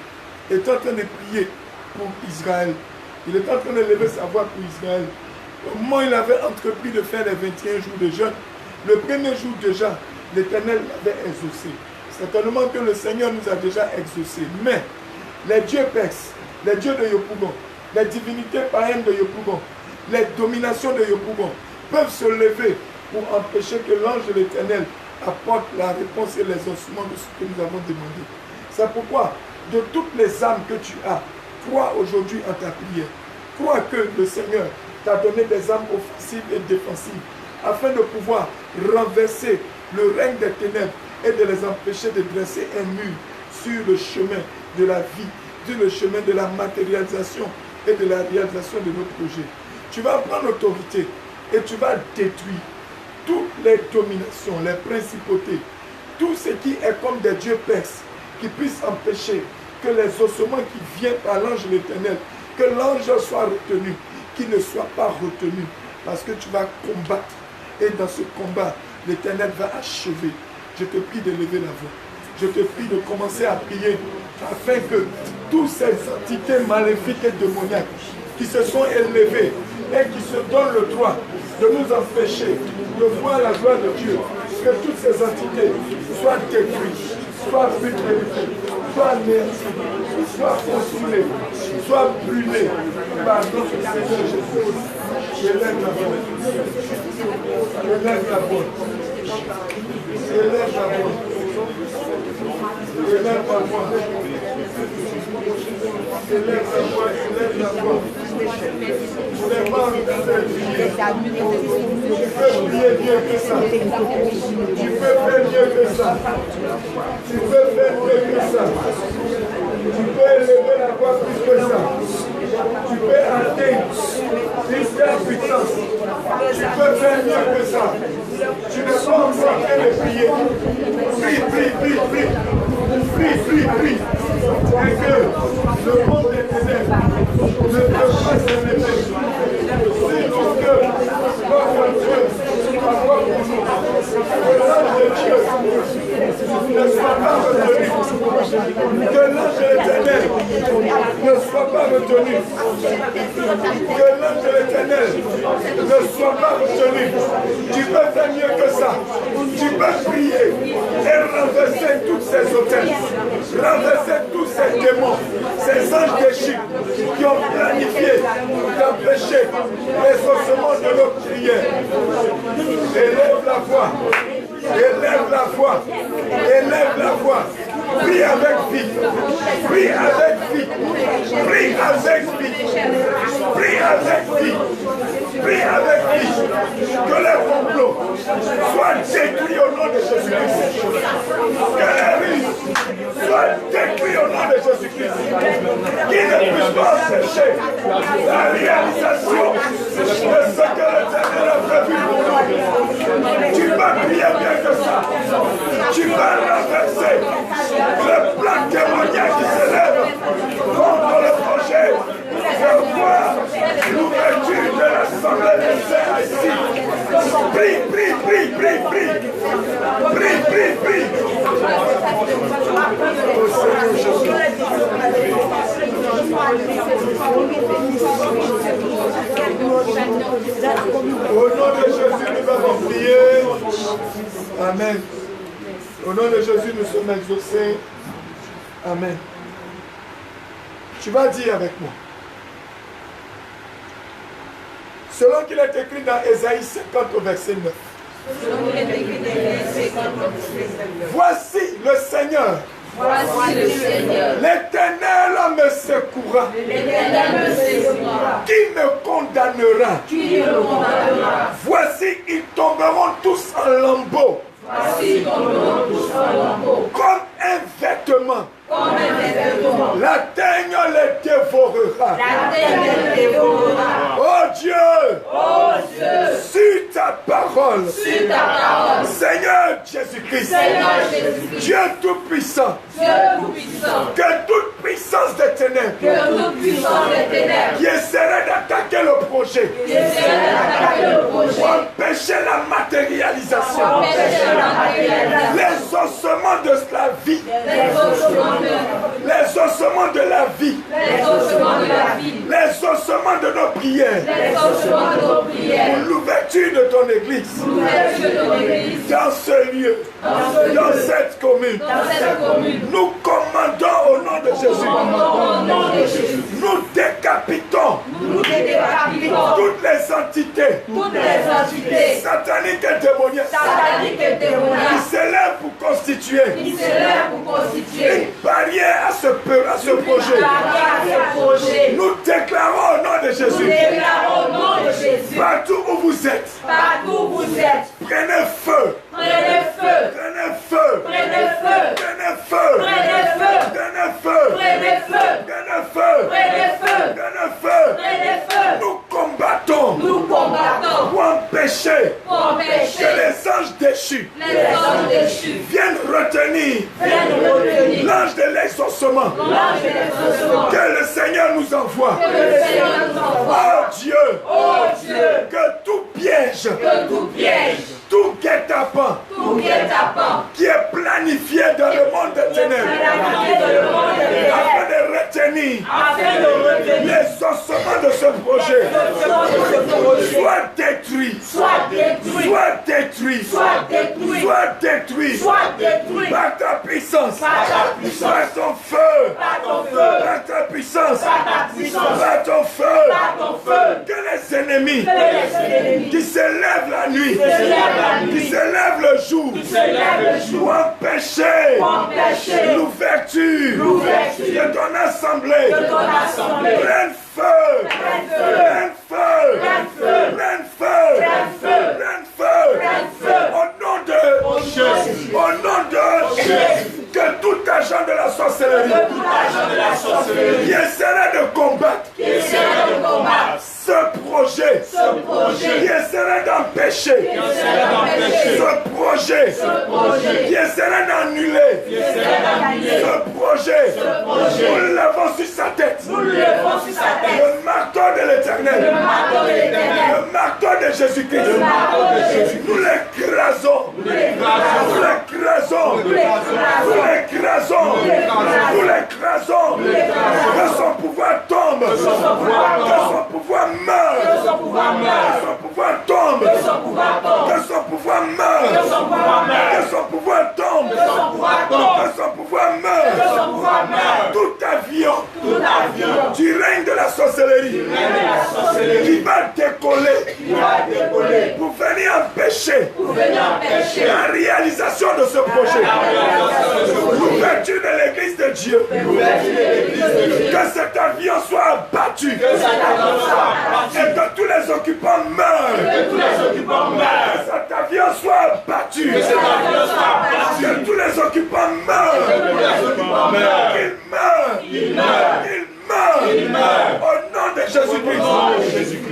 est en train de prier pour Israël, il est en train d'élever sa voix pour Israël. Au moment où il avait entrepris de faire les 21 jours de jeûne, le premier jour déjà, l'Éternel l'avait exaucé. Certainement que le Seigneur nous a déjà exaucés. Mais les dieux perses, les dieux de Yopougon, les divinités païennes de Yopougon, les dominations de Yopougon peuvent se lever pour empêcher que l'ange de l'Éternel apporte la réponse et les ossements de ce que nous avons demandé. C'est pourquoi, de toutes les âmes que tu as, crois aujourd'hui en ta prière. Crois que le Seigneur t'a donné des âmes offensives et défensives afin de pouvoir renverser le règne des ténèbres et de les empêcher de dresser un mur sur le chemin de la vie, sur le chemin de la matérialisation et de la réalisation de nos projets. Tu vas prendre autorité et tu vas détruire toutes les dominations, les principautés, tout ce qui est comme des dieux perses qui puissent empêcher que les ossements qui viennent par l'ange de l'Éternel, que l'ange soit retenu, qu'il ne soit pas retenu, parce que tu vas combattre. Et dans ce combat, l'Éternel va achever. Je te prie de lever la voix. Je te prie de commencer à prier afin que toutes ces entités maléfiques et démoniaques qui se sont élevées et qui se donnent le droit de nous empêcher de voir la gloire de Dieu, que toutes ces entités soient détruites, soient pulvérisées, soient anéanties, soient consumées, soient brûlées par notre Seigneur Jésus. Élève la voix. Élève la voix. Élève la voix. Élève la voix. Élève la voix. Élève la voix. Tu n'es pas en train de prier. Tu peux prier mieux que ça. Tu peux faire mieux que ça. Tu peux faire mieux que ça. Tu peux élever la voix plus que ça. Tu peux atteindre une telle puissance. Tu peux faire mieux que ça. Tu n'es pas encore en train de prier. Prie, prie, prie, prie. Prie, prie, prie. Et que le monde des ténèbres ne peut pas se lever. Si nos cœurs, notre Dieu, retenu. Que l'ange de l'Éternel ne soit pas retenu. Tu peux faire mieux que ça. Tu peux prier et renverser tous ces hôtels, renverser tous ces démons, ces anges déchus qui ont planifié d'empêcher l'exaucement de nos prières. Élève la voix. Élève la voix. Élève la voix. Prie avec vie. Prie avec vie. Prie avec vie. Prie avec vie. Prie avec vie. Que les complots soient détruits au nom de Jésus-Christ. Que les ruses soient détruits au nom de Jésus-Christ. Qui ne puisse pas empêcher la réalisation de ce que l'Éternel a prévu pour nous. Tu peux prier bien que ça. Tu peux renverser le plan témoignage qui s'élève contre le projet de voir l'ouverture de l'Assemblée des Saints ici. Prie, prie, prie, prie, prie. Prie, prie, prie. Au nom de Jésus, nous avons prié. Amen. Au nom de Jésus, nous sommes exaucés. Amen. Tu vas dire avec moi. Selon qu'il est écrit dans Ésaïe 50 au verset 9. Voici le Seigneur. Voici le Seigneur. L'Éternel me secourra. L'Éternel me secourra. Qui me condamnera? Qui me condamnera? Voici, ils tomberont tous en lambeaux. Voici, ils tomberont tous en lambeaux. Comme un vêtement. Comme un vêtement. La teigne les dévorera. La terre les dévorera. Oh Dieu. Oh Dieu. Sur ta parole. Sur ta parole. Seigneur Jésus-Christ. Seigneur Jésus-Christ. Dieu Tout-Puissant. Dieu Tout-Puissant. Que toute puissance des ténèbres. Que toute puissance des ténèbres. Qui essaierait d'attaquer le projet. Qui essaierait d'attaquer le projet. Empêcher la matérialisation. Empêcher la matérialisation. Les ossements de la vie. Les ossements de Les ossements de la vie. les ossements de la vie. Les ossements de nos prières. Les ossements de nos prières. Pour l'ouverture de ton église. L'ouverture de nos églises. Dans ce lieu. Dans cette commune. Dans cette commune. Nous commandons au nom de Jésus. Au nom de Jésus. Nous décapitons Nous décapitons toutes les entités toutes les entités sataniques et démoniaques sataniques et qui démoniaques s'élèvent pour constituer qui s'élèvent pour constituer une barrière à ce projet. barrière à ce projet. Nous déclarons au nom de Nous Jésus. déclarons au nom de Jésus. Partout où vous êtes, Partout où vous êtes, prenez feu. prenez feu. Prenez feu. Prenez feu. Prenez feu. Prenez feu. Prenez feu. Prenez feu. Prenez feu. Prenez feu. Prenez feu. Prenez feu. Nous combattons Nous combattons pour empêcher pour empêcher que les anges déchus les anges déchus viennent retenir viennent retenir l'ange de l'exaucement l'ange de l'exaucement que le Seigneur nous envoie. que le Seigneur nous envoie. Oh Dieu, Oh Dieu, que tout piège, que tout piège, tout guet-apens tout guet-apens, qui est planifié dans le monde des ténèbres planifié dans le monde des ténèbres, afin de retenir afin de retenir les ossements de ce projet soit détruit, soit détruit, soit détruit, soit détruit, soit détruit soit détruit par ta puissance, par ta puissance, par ton feu, par ton feu, par ta puissance, par ta puissance, par ton feu, par ton feu, que les ennemis que les ennemis qui se lèvent la nuit, se lèvent la nuit, qui se lèvent le jour, se lèvent le jour, pour empêcher empêcher l'ouverture de ton assemblée, de ton assemblée, prenne feu, prenne feu, prenne feu, prenne feu, prenne feu, prenne feu, prenne feu, prenne feu, au nom de Jésus, au nom de Jésus, que tout agent de la sorcellerie que tout agent de la sorcellerie qui essaierait de combattre qui essaie de combattre ce projet, ce projet, qui essaierait d'empêcher qui essaie d'empêcher ce projet, qui essaierait d'annuler ce projet, nous le levons sur sa tête, nous le levons sur sa tête, le marteau de l'Éternel, le marteau de l'Éternel, le marteau de Jésus-Christ, le marteau de Jésus, nous l'écrasons, nous l'écrasons, nous l'écrasons, nous l'écrasons, nous l'écrasons, nous l'écrasons, que son pouvoir tombe tombe. Que son pouvoir Que tombe. son pouvoir meure. Que son pouvoir meure. Que son pouvoir tombe. Que son pouvoir tombe. Que son pouvoir meure. Que son pouvoir meure. Que son pouvoir tombe. Que son pouvoir tombe. Que son pouvoir meure. Que son pouvoir meure. Tout avion Tout avion du règne de la sorcellerie de la sorcellerie qui va décoller qui va décoller pour venir empêcher pour venir empêcher la réalisation de ce projet. L'ouverture de l'église de Dieu. l'ouverture de l'église de Dieu. Que cet avion soit abattu. Que cet avion soit abattu. Et que tous les occupants meurent. Que tous les occupants meurent. Que cet avion soit abattu. Que cet avion soit abattu. Que tous les occupants Que meurent. tous les occupants meurent. Qu'ils meurent. Ils meurent. Qu'ils meurent. Ils meurent. Au nom de Jésus-Christ.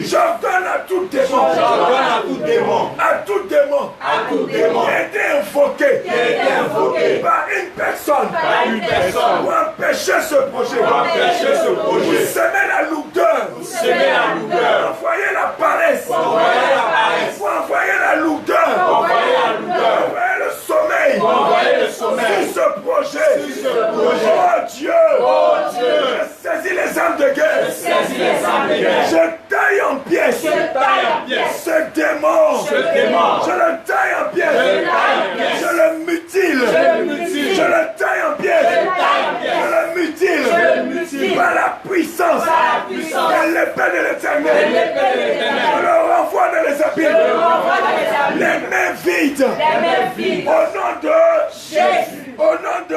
J'ordonne à tout démon. J'ordonne à tout démon. À tout démon. À tout démon. Qui a été invoqué. Qui a été invoqué Par une personne. par une personne. Pour empêcher ce projet. Pour empêcher ce Pour projet. semer la lourdeur. Semer la lourdeur. Envoyer la paresse. Envoyer la paresse. Pour envoyer la lourdeur. Envoyer la lourdeur. Envoyer le sommeil. Envoyer le sommeil. Sur ce projet. Sur ce projet. Oh Dieu. Oh Dieu. Je saisis les armes de guerre. Saisis les armes de guerre. Je taille en pièces. Je taille en pièces. Ce démon. Ce démon. Je le taille en pièces. Je le taille en pièces. Je le mutile. Je le mutile. Je le taille en pièces. Je le taille en pièces. Je le mutile. Je le mutile. Par la puissance. Par la puissance. De l'épée de De l'éternel. l'épée de Je l'Éternel. le renvoie dans les Je abîmes. le renvoie dans les abîmes. Les mains vides. Les mains vides. Au nom de Jésus. Au nom de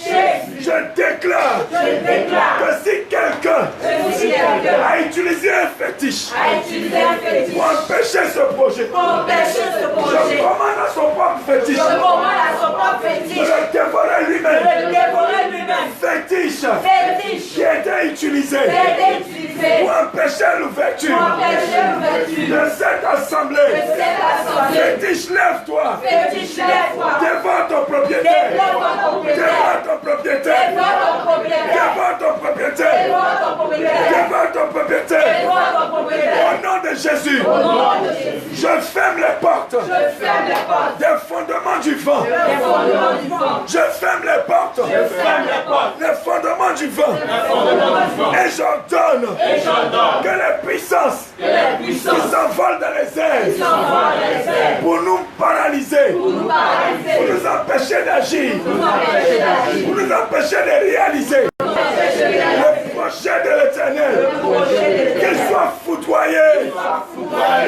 Jésus. je déclare Je déclare que si quelqu'un que si quelqu'un a utilisé un fétiche a utilisé un fétiche pour empêcher ce projet, pour empêcher ce je projet, commande à son propre fétiche je commande à son propre de fétiche le dévorer de lui-même. le dévorer lui-même. Fétiche Fétiche qui a été utilisé qui a été utilisé pour empêcher l'ouverture pour empêcher l'ouverture de cette assemblée. de cette assemblée. Fétiche, lève-toi. Fétiche, lève-toi. Dévore ton propriétaire. Dévore ton propriétaire. Dévore ton propriétaire. Dévore ton propriétaire. Dévore ton propriétaire. Dévore ton propriétaire. Dévore ton propriétaire. Dévore ton propriétaire. Au nom de Jésus, Au nom de Jésus, je ferme les portes je ferme les portes des fondements du vent. des fondements du vent. Je ferme les portes Je ferme les portes des fondements du vent. des fondements du vent. Et j'ordonne Et j'ordonne que les puissances que les qui puissances s'envolent dans les airs s'envolent dans les airs pour nous paralyser, pour nous pour paralyser, nous empêcher d'agir, pour nous empêcher d'agir, pour nous empêcher de réaliser pour nous empêcher de réaliser le projet de l'éternel. le projet de Qu'il l'Éternel. soit foudroyé,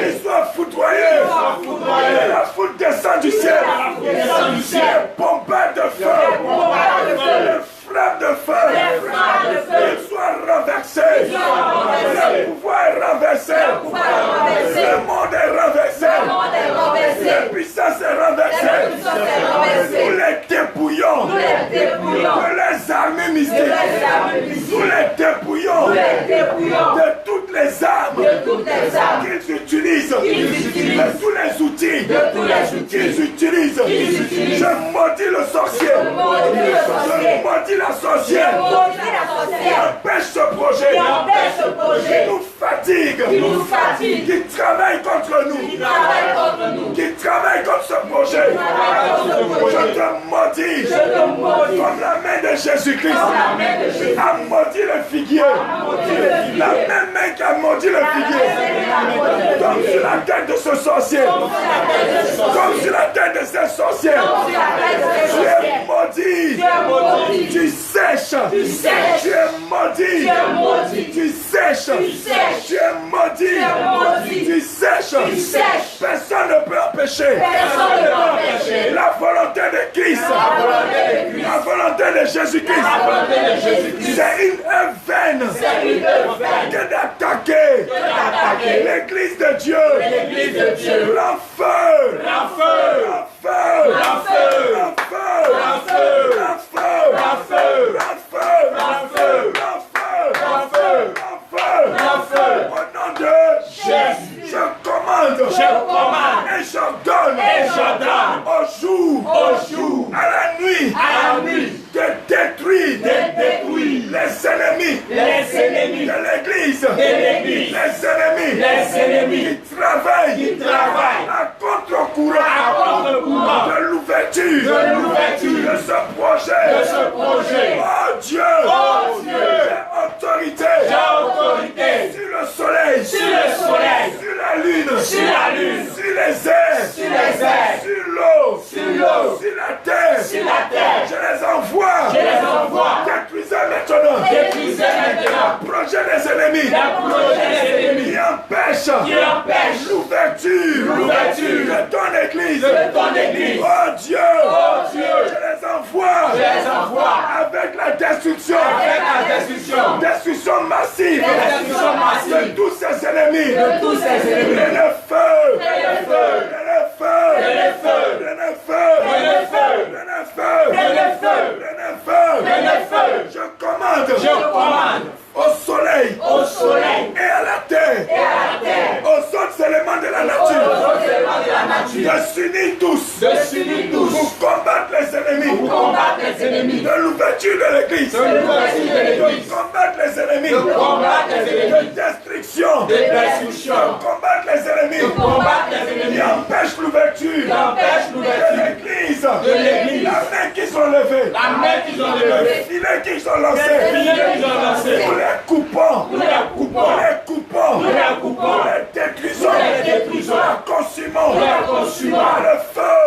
qu'il soit foudroyé, que la foule descend du ciel, descend du ciel. les bombardes de feu, bombardes de feu. les frappes de feu, Les frappes de feu. qu'ils soient renversés, renversés. le pouvoir est renversé, Le pouvoir est renversé. le monde est renversé, Le monde est renversé. la puissance est La renversée, puissance est renversée. nous les dépouillons Nous les dépouillons de les armées de mystiques, les armes mystiques. nous les dépouillons Nous les dépouillons de toutes les armes de toutes les armes qu'ils utilisent, qu'ils utilisent, de tous les outils de tous les outils qu'ils utilisent. qu'ils utilisent. Je maudis le sorcier, Je maudis le sorcier. je maudis la Je sorcière maudis la qui sorcière empêche ce projet, qui empêche ce qui projet, nous fatigue, qui nous fatigue, qui travaille contre qui nous, travaille contre nous, qui travaille contre ce projet. travaille contre ce Je projet. te maudis Je te maudis comme la main de Jésus-Christ comme la main de Jésus. a maudit le figuier, maudit le figuier. la même main qui a maudit le figuier. Comme sur la tête de ce sorcier, comme sur la tête de cette sorcière, tu es maudit, Tu es maudit. tu sèches, Tu sèches. tu es maudit, Tu es maudit. tu sèches, Tu sèches. tu es maudit, Tu es maudit. tu sèches, Tu sèches. personne ne peut empêcher Personne ne peut empêcher la volonté de Christ, la volonté de Christ. la volonté de Jésus-Christ. La volonté de Jésus-Christ. C'est une œuvre vaine C'est une œuvre vaine que d'attaquer d'attaquer l'église de Dieu. l'église de Dieu. Prends feu, Prends feu. prends feu, Prends feu. prends feu, Prends feu. prends feu, Prends feu. prends feu, Prends feu. prends feu, Prends feu. prends feu, Prends feu. au nom de Jésus. je commande, Je commande. et j'ordonne, Et j'ordonne. au jour, Au jour. à la nuit, À la nuit. de détruire, De détruire les ennemis les ennemis de l'église, de l'église. les ennemis Les ennemis qui travaillent qui travaillent à contre-courant à contre les ennemis qui empêchent l'ouverture de ton église. Oh Dieu, je les envoie avec la destruction massive de tous ces ennemis. Le feu. Je commande au soleil et à la terre, aux autres éléments de la nature, de s'unir tous pour combattre les ennemis de l'ouverture de l'église, de combattre les ennemis de destruction, de combattre les ennemis qui empêchent l'ouverture de l'église. La main qui sont levées, le filet qui sont lancés, nous les coupons, les détruisons, la consumons, par le feu,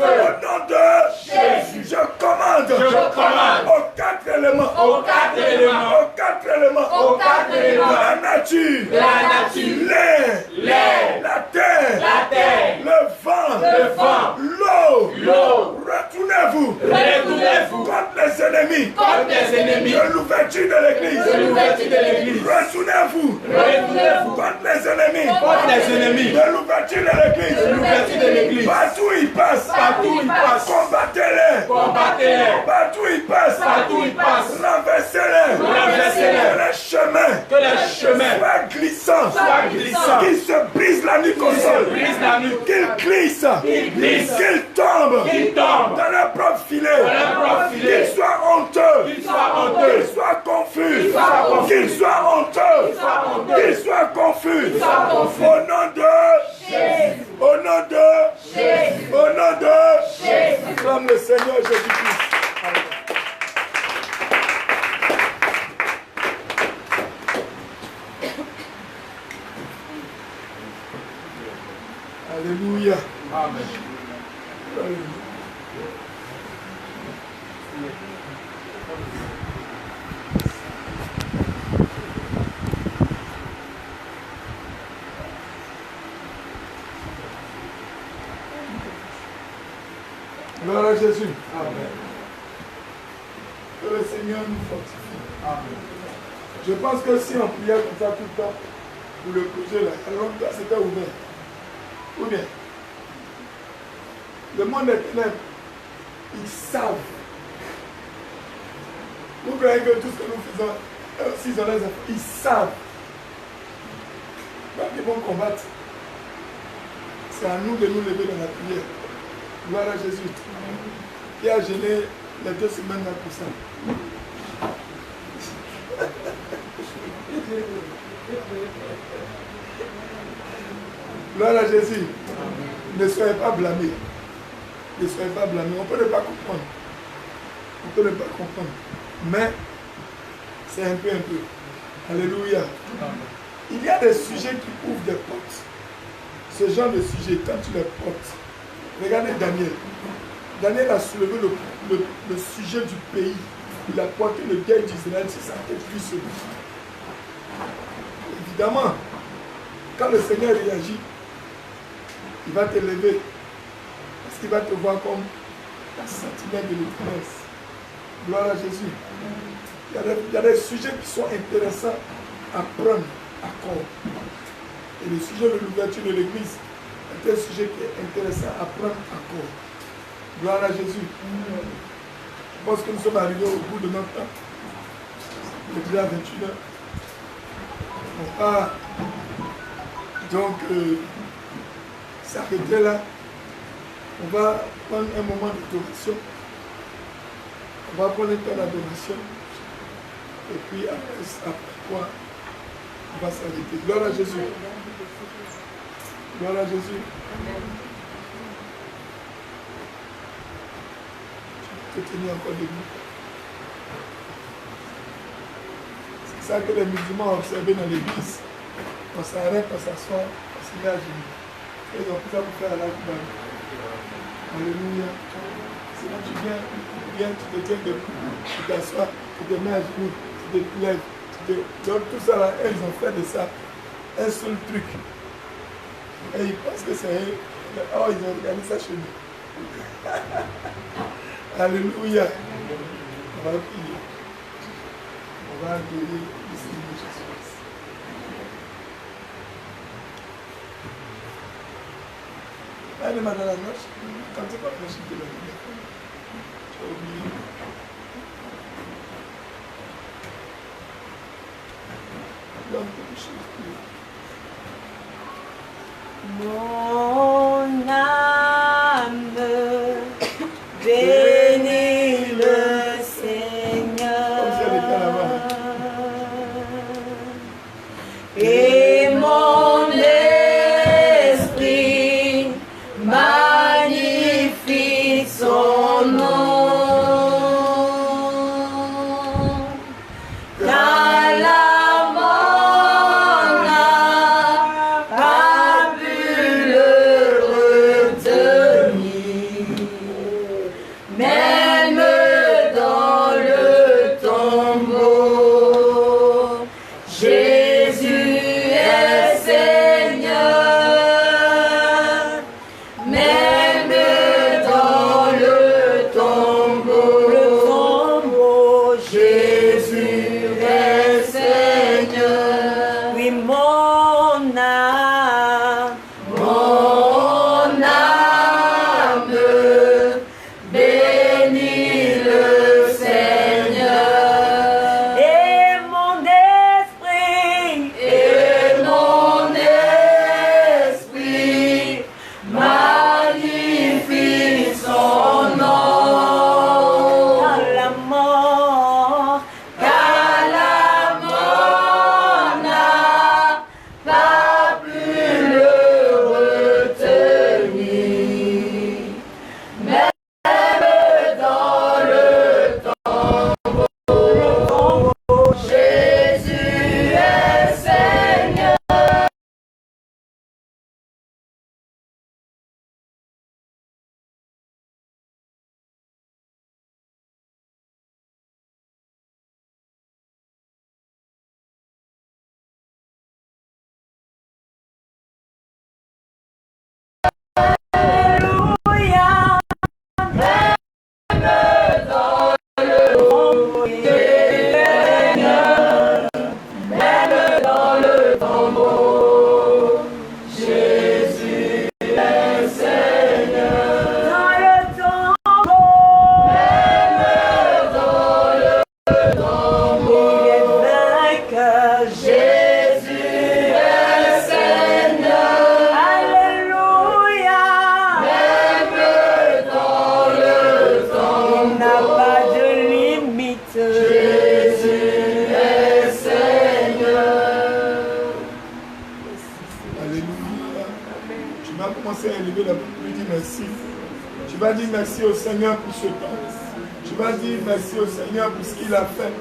au nom de Jésus. Je commande aux quatre éléments de la nature, l'air, la terre, le vent, l'eau. Retournez-vous contre les ennemis de l'ouverture de l'église. Retournez-vous contre les ennemis de l'ouverture de l'église. Partout ils passent, combattez-les. Partout ils passent, renversez-les. Que les chemins soient glissants, qu'ils se brisent la nuque au sol, qu'ils glissent, qu'ils tombent dans leur propre filet, qu'ils soient honteux, qu'ils soient confus, qu'ils soient honteux, qu'ils soient confus. Au nom de Jésus. Acclame le Seigneur Jésus-Christ. Alléluia. Amen. Gloire à Jésus. Amen. Que le Seigneur nous fortifie. Amen. Je pense que si on priait comme ça tout le temps, pour le projet là, alors là c'était ouvert. Ou bien, le monde des ténèbres, ils savent. Vous croyez que tout ce que nous faisons, s'ils ont les enfants, ils savent. Quand ils vont combattre, c'est à nous de nous lever dans la prière. Gloire à Jésus. Qui a gêné les 2 semaines là pour ça. Gloire à Jésus. Ne soyez pas blâmés. Ne soyez pas blâmés. On peut ne pas comprendre. On peut ne pas comprendre. Mais c'est un peu. Alléluia. Il y a des sujets qui ouvrent des portes. Ce genre de sujet, quand tu les portes, regardez Daniel. Daniel a soulevé le sujet du pays. Il a porté le guerre d'Israël sur sa tête, lui seul. Évidemment, quand le Seigneur réagit, il va te lever. Parce qu'il va te voir comme la sentinelle de l'Éternel. Gloire à Jésus. Il y a des sujets qui sont intéressants à prendre à corps. Et le sujet de l'ouverture de l'Église est un sujet qui est intéressant à prendre à corps. Gloire à Jésus. Je pense que nous sommes arrivés au bout de notre temps. Il est déjà 21h. On va donc s'arrêter là. On va prendre un moment d'adoration. On va prendre un temps d'adoration. Et puis après quoi, on va s'arrêter. Gloire à Jésus. Gloire à Jésus. Je peux tenir encore debout. C'est ça que les musulmans ont observé dans l'église. On s'arrête, on s'assoit, on se met à genoux. Et ils ont pris ça pour faire la Couba. Alléluia. C'est là tu viens, tu te tiens debout, tu t'assois, tu te mets à genoux, tu te lèves. Donc tout ça là, elles ont fait de ça un seul truc. Et ils pensent que c'est... Oh, ils ont regardé ça chez nous. Alléluia. On va prier. On va accueillir ici Jésus. Allez, madame la noche, quand tu vas chanter la nuit, tu as oublié. Donne quelque chose. Mon âme bénit le Seigneur et mon esprit magnifie son nom. Car la mort n'a pas pu le retenir, même dans le tombeau. Jésus est Seigneur, même dans le tombeau. Jésus est Seigneur. Oui, mon âme bénit le Seigneur et mon esprit magnifie son nom. Car la mort n'a pas pu le retenir, même dans le tombeau. Jésus est Seigneur. Alléluia. Même dans le tombeau, Jésus est Seigneur. Dans le tombeau, même dans le tombeau, il est vainqueur. Jésus est Seigneur. Alléluia. Même dans le tombeau, il n'a pas de limite. Jésus est Seigneur. Alléluia. Tu vas commencer à élever la bouche, lui dire merci. Tu vas dire merci au Seigneur pour ce temps. Tu vas dire merci au Seigneur pour ce qu'il a fait.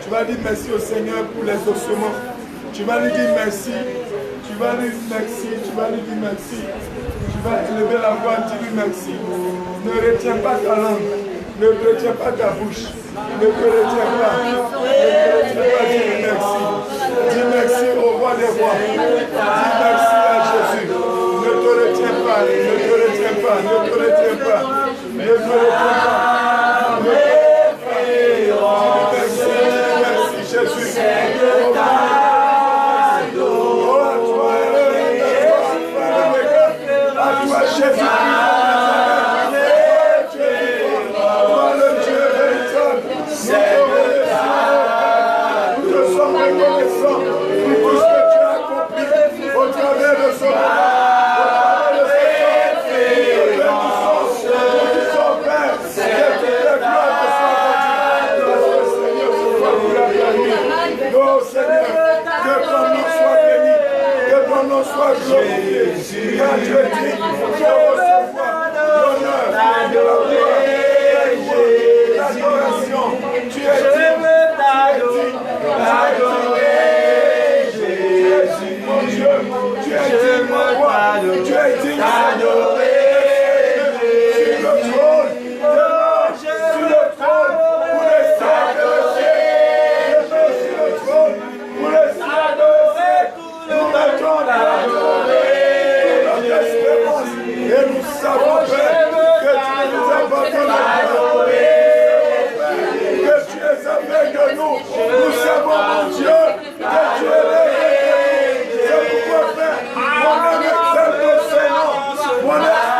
Tu vas dire merci au Seigneur pour les ossements. Tu vas lui dire merci. Tu vas lui dire merci. Tu vas lui dire merci. Tu vas élever la voix, dis-lui merci. Ne retiens pas ta langue. Ne retiens pas ta bouche. Ne te retiens pas. Ne te retiens pas. Dis merci. Dis merci au roi des rois. Dis merci à Jésus. Ne te retiens pas. Ne te retiens pas. Ne te retiens pas. Ne te retiens pas. Ne te retiens pas. Dis merci Jésus. Oh, à toi, à toi, Jésus. Nous te sommes reconnaissants pour tout ce que tu as accompli au travers de ce monde. Soit glorifié, car tu es digne de recevoir Nous savons, Père, que tu ne nous abandonnes pas. Que tu es avec nous. Nous savons, mon Dieu, que tu es là. C'est pourquoi, Père, mon âme exalte ton Seigneur. Mon esprit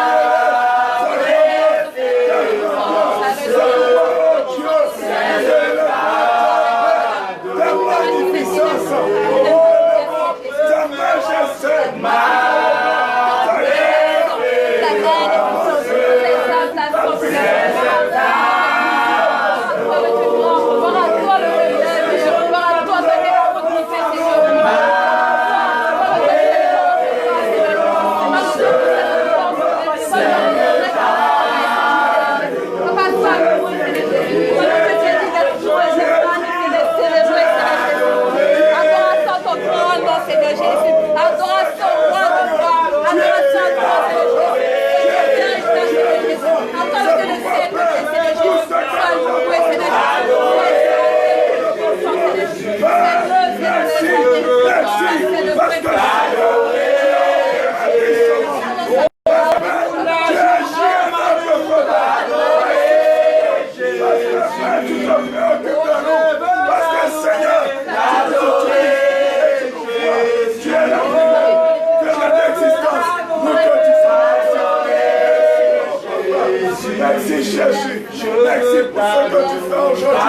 merci Jésus, merci pour ce que tu fais aujourd'hui.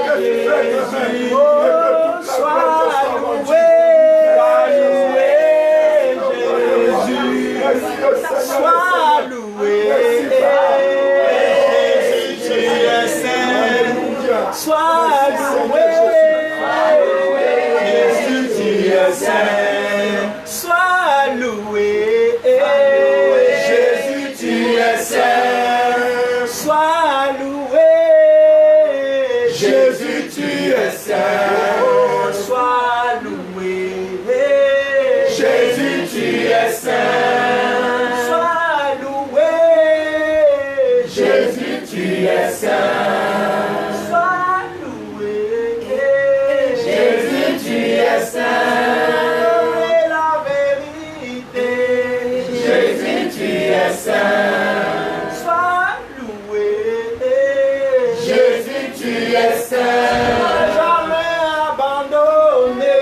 Merci pour ce que tu fais demain. Sois loué, Jésus. Sois loué, Jésus, tu es saint. Sois loué, Jésus, tu es saint. Sois loué. Sois loué, Jésus, tu es saint. Sois loué, Jésus, tu es saint. Sois loué, Jésus, tu es saint. Sois loué, Jésus, tu es saint. Et la vérité, Jésus, tu es saint. Jamais abandonné,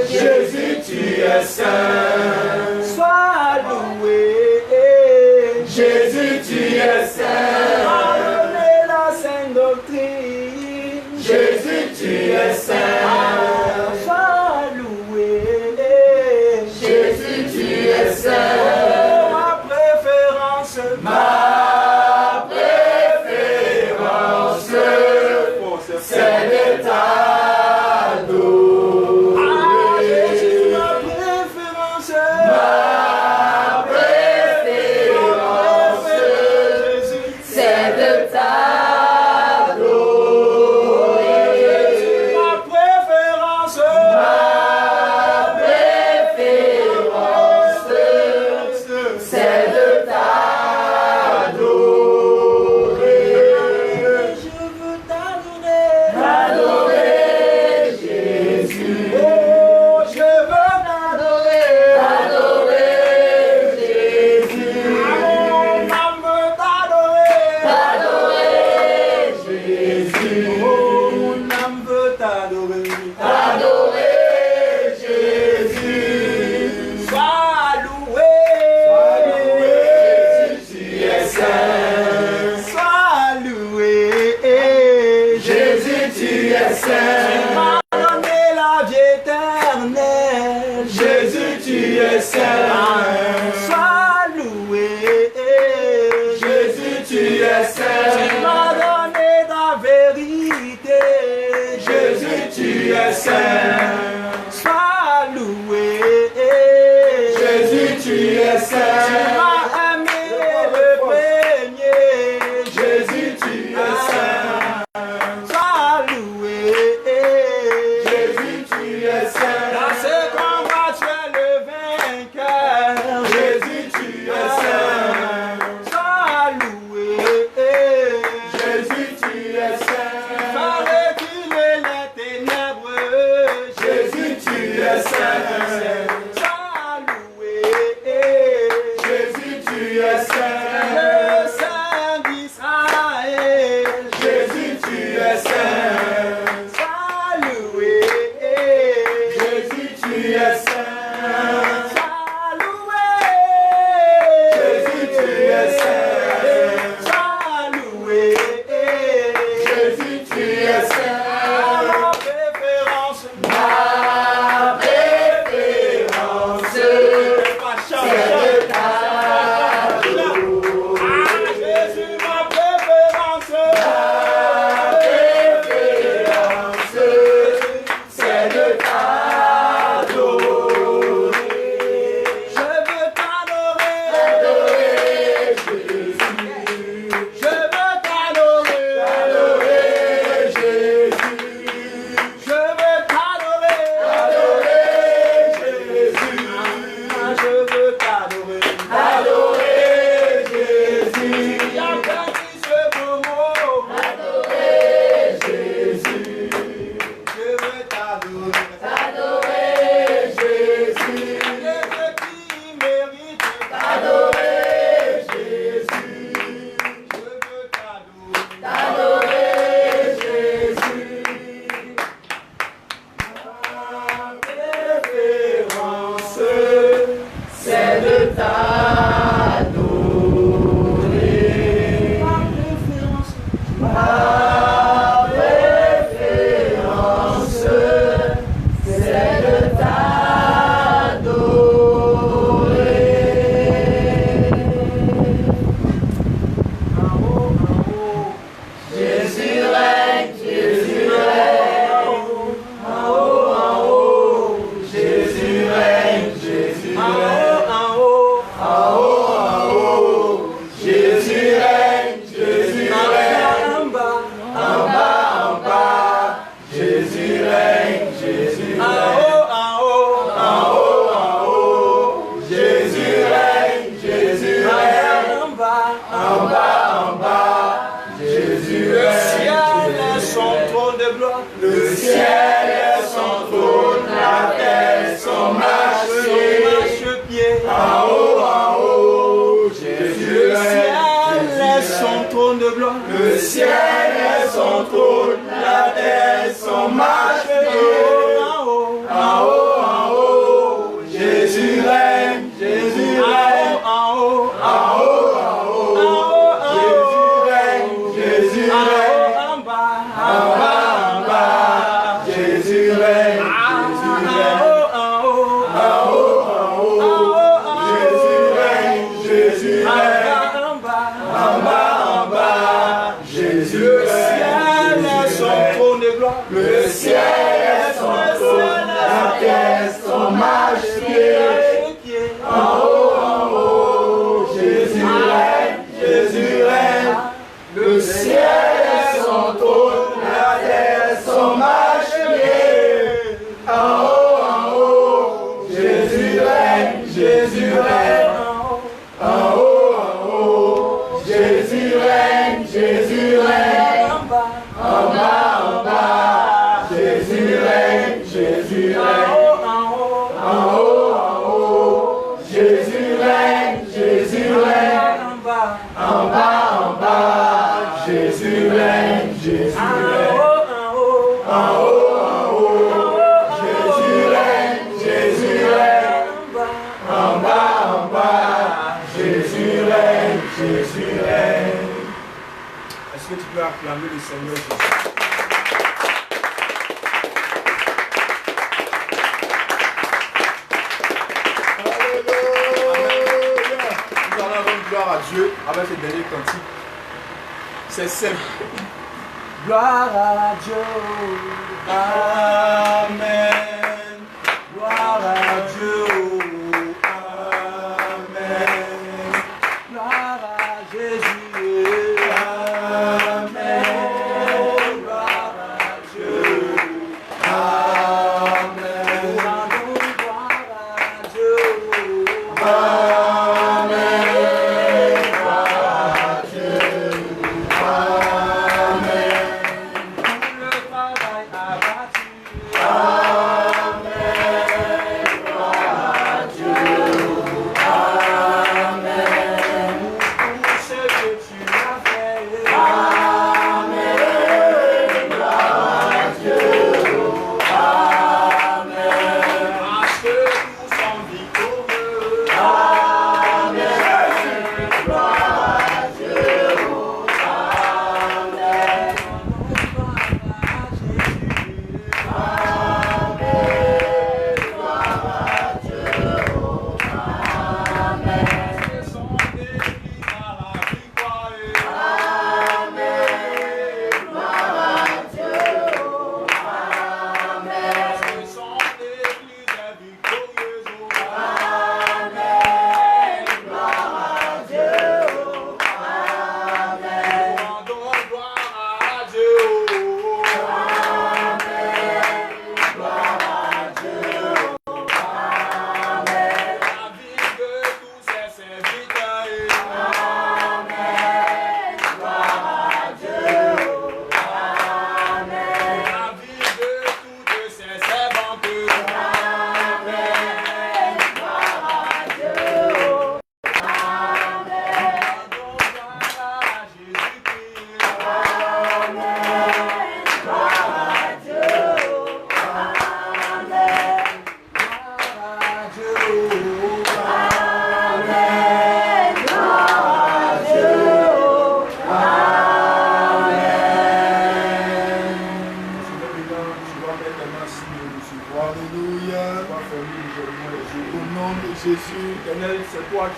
Jésus, tu es saint. Sois loué, Jésus, tu es saint. Pardonnez la sainte doctrine, Jésus, tu es saint. Sois loué, Jésus, tu es saint. Ma préférence, c'est de t'adorer. Ah, Jésus, ma préférence. Ma préférence, Jésus, c'est de t'adorer. Jésus, ma préférence. Ma préférence, c'est de t'adorer. Je veux t'adorer, Jésus. Oh, je veux t'adorer, Jésus. Mon âme veut t'adorer, Jésus. Oh, mon âme veut t'adorer, Jésus. Sois loué, Jésus, tu es saint. Sois loué, Jésus, tu es saint. Tu m'as donné la vie éternelle, Jésus, tu es saint. Sois loué, Jésus, tu es saint. Tu m'as donné ta vérité, Jésus, tu es saint. Sois loué, Jésus, tu es saint. Tu m'as aimé le premier, Jésus, tu es saint. Sois loué, Jésus, tu es saint. Dans ce combat, tu es le vainqueur, Jésus, tu es saint. Sois loué, Jésus, tu es saint. Tu vas reculer les ténèbres, es saint. Le Saint d'Israël. Jésus, tu es saint. Saloué. Jésus, tu es saint. Saloué. Jésus, tu es saint. Saloué. Jésus, tu es saint. Ma préférence. Ma préférence, C'est c'est ta Jésus, ma préférence. c'est de t'adorer. Je veux t'adorer. Adorer Jésus, Je veux t'adorer. adorer Jésus, Je veux t'adorer. adorer Jésus, Je veux t'adorer. adorer Jésus, Il y a perdu ce beau mot. adorer Jésus, Je veux t'adorer. adorer Jésus, Dieu qui mérite. adorer Jésus, Je veux t'adorer. adorer Jésus. Ma préférence, c'est de t'adorer. Ma préférence. Ma préférence, c'est de t'adorer. Jésus règne, Jésus règne. En haut, Jésus règne, Jésus règne. En haut. En haut, Jésus règne, Jésus règne. En bas. En bas, Jésus règne, Jésus En règne. haut. En haut, Jésus règne, Jésus règne. En bas. En bas, Jésus Le règne. ciel est son trône de gloire. Le ciel est son trône, la terre son marche-pied. Marche-pied. En haut, Jésus Le règne. ciel est son trône de gloire. Le ciel est son trône, la terre son marche-pied. En haut. En haut, Jésus règne, Jésus règne. En haut. En haut, Jésus règne, Jésus En règne. haut. En bas. En bas, Jésus règne, Jésus règne. En haut. En haut, Jésus règne, Jésus règne. En bas. En bas, Jésus Le règne. ciel est son trône de gloire. Le ciel est son trône, la terre son marche-pied. En haut, Jésus règne, Jésus règne. Le ciel est son trône, la terre son marche-pied. En haut, Jésus règne, Jésus règne. En haut, Jésus règne, Jésus règne. En bas. En bas, Jésus règne, Jésus règne. En haut. En haut, Jésus règne, Jésus règne. En bas. En bas, Jésus règne, Jésus règne. En haut, Jésus règne, Jésus règne. En bas, Jésus règne, Jésus règne. Est-ce que tu peux acclamer le Seigneur Jésus? Nous allons rendre gloire à Dieu avec ce dernier cantique. C'est simple. Gloire à Dieu. Amen. Gloire à Dieu. Amen. Gloire à Jésus. Amen. Gloire à Dieu. Amen. Nous rendons gloire à Dieu. Amen. Gloire à Dieu. Amen. Tout le travail abattu. Amen. Gloire à Dieu. Amen.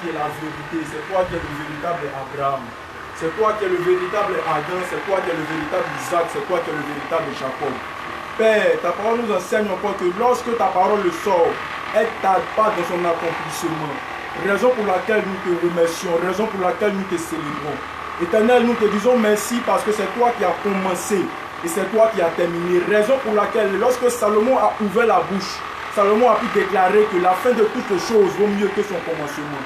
qui es la vérité, c'est toi qui es le véritable Abraham, c'est toi qui es le véritable Adam, c'est toi qui es le véritable Isaac, c'est toi qui es le véritable Jacob. Père, ta parole nous enseigne encore que lorsque ta parole le sort, elle ne tarde pas dans son accomplissement. Raison pour laquelle nous te remercions, raison pour laquelle nous te célébrons. Éternel, nous te disons merci parce que c'est toi qui as commencé et c'est toi qui as terminé. Raison pour laquelle lorsque Salomon a ouvert la bouche, Salomon a pu déclarer que la fin de toutes les choses vaut mieux que son commencement.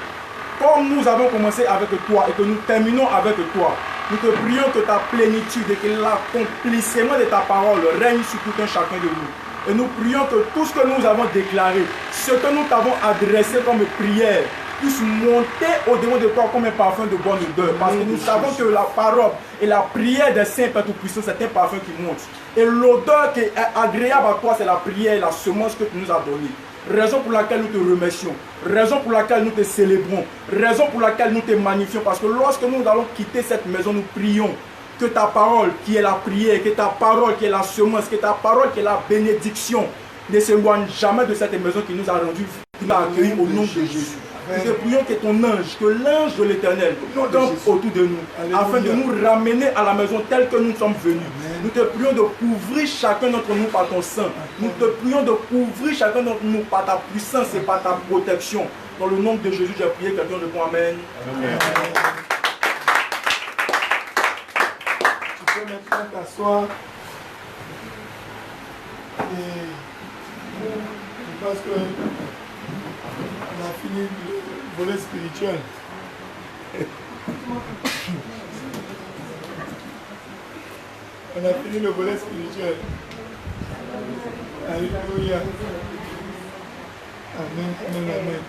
Comme nous avons commencé avec toi et que nous terminons avec toi, nous te prions que ta plénitude et que l'accomplissement de ta parole règne sur tout un chacun de nous. Et nous prions que tout ce que nous avons déclaré, ce que nous t'avons adressé comme prière, puisse monter au-devant de toi comme un parfum de bonne odeur. Parce que nous savons que la parole et la prière des saints Père Tout-Puissant, c'est un parfum qui monte. Et l'odeur qui est agréable à toi, c'est la prière, la semence que tu nous as donnée. Raison pour laquelle nous te remercions, raison pour laquelle nous te célébrons, raison pour laquelle nous te magnifions. Parce que lorsque nous allons quitter cette maison, nous prions que ta parole qui est la prière, que ta parole qui est la semence, que ta parole qui est la bénédiction ne s'éloigne jamais de cette maison qui nous a rendus, qui nous a accueillis au nom de Jésus. Nous te prions que ton ange, que l'ange de l'Éternel campe autour de nous, afin de nous ramener à la maison telle que nous sommes venus. Nous te prions de couvrir chacun d'entre nous par ton sang. Nous te prions de couvrir chacun d'entre nous par ta puissance et par ta protection. Dans le nom de Jésus, j'ai prié, quelqu'un répond Amen. Amen. Tu peux maintenant t'asseoir. Et je pense que on a fini le volet spirituel. On a fini le volet spirituel. Alléluia. Amen, amen, amen.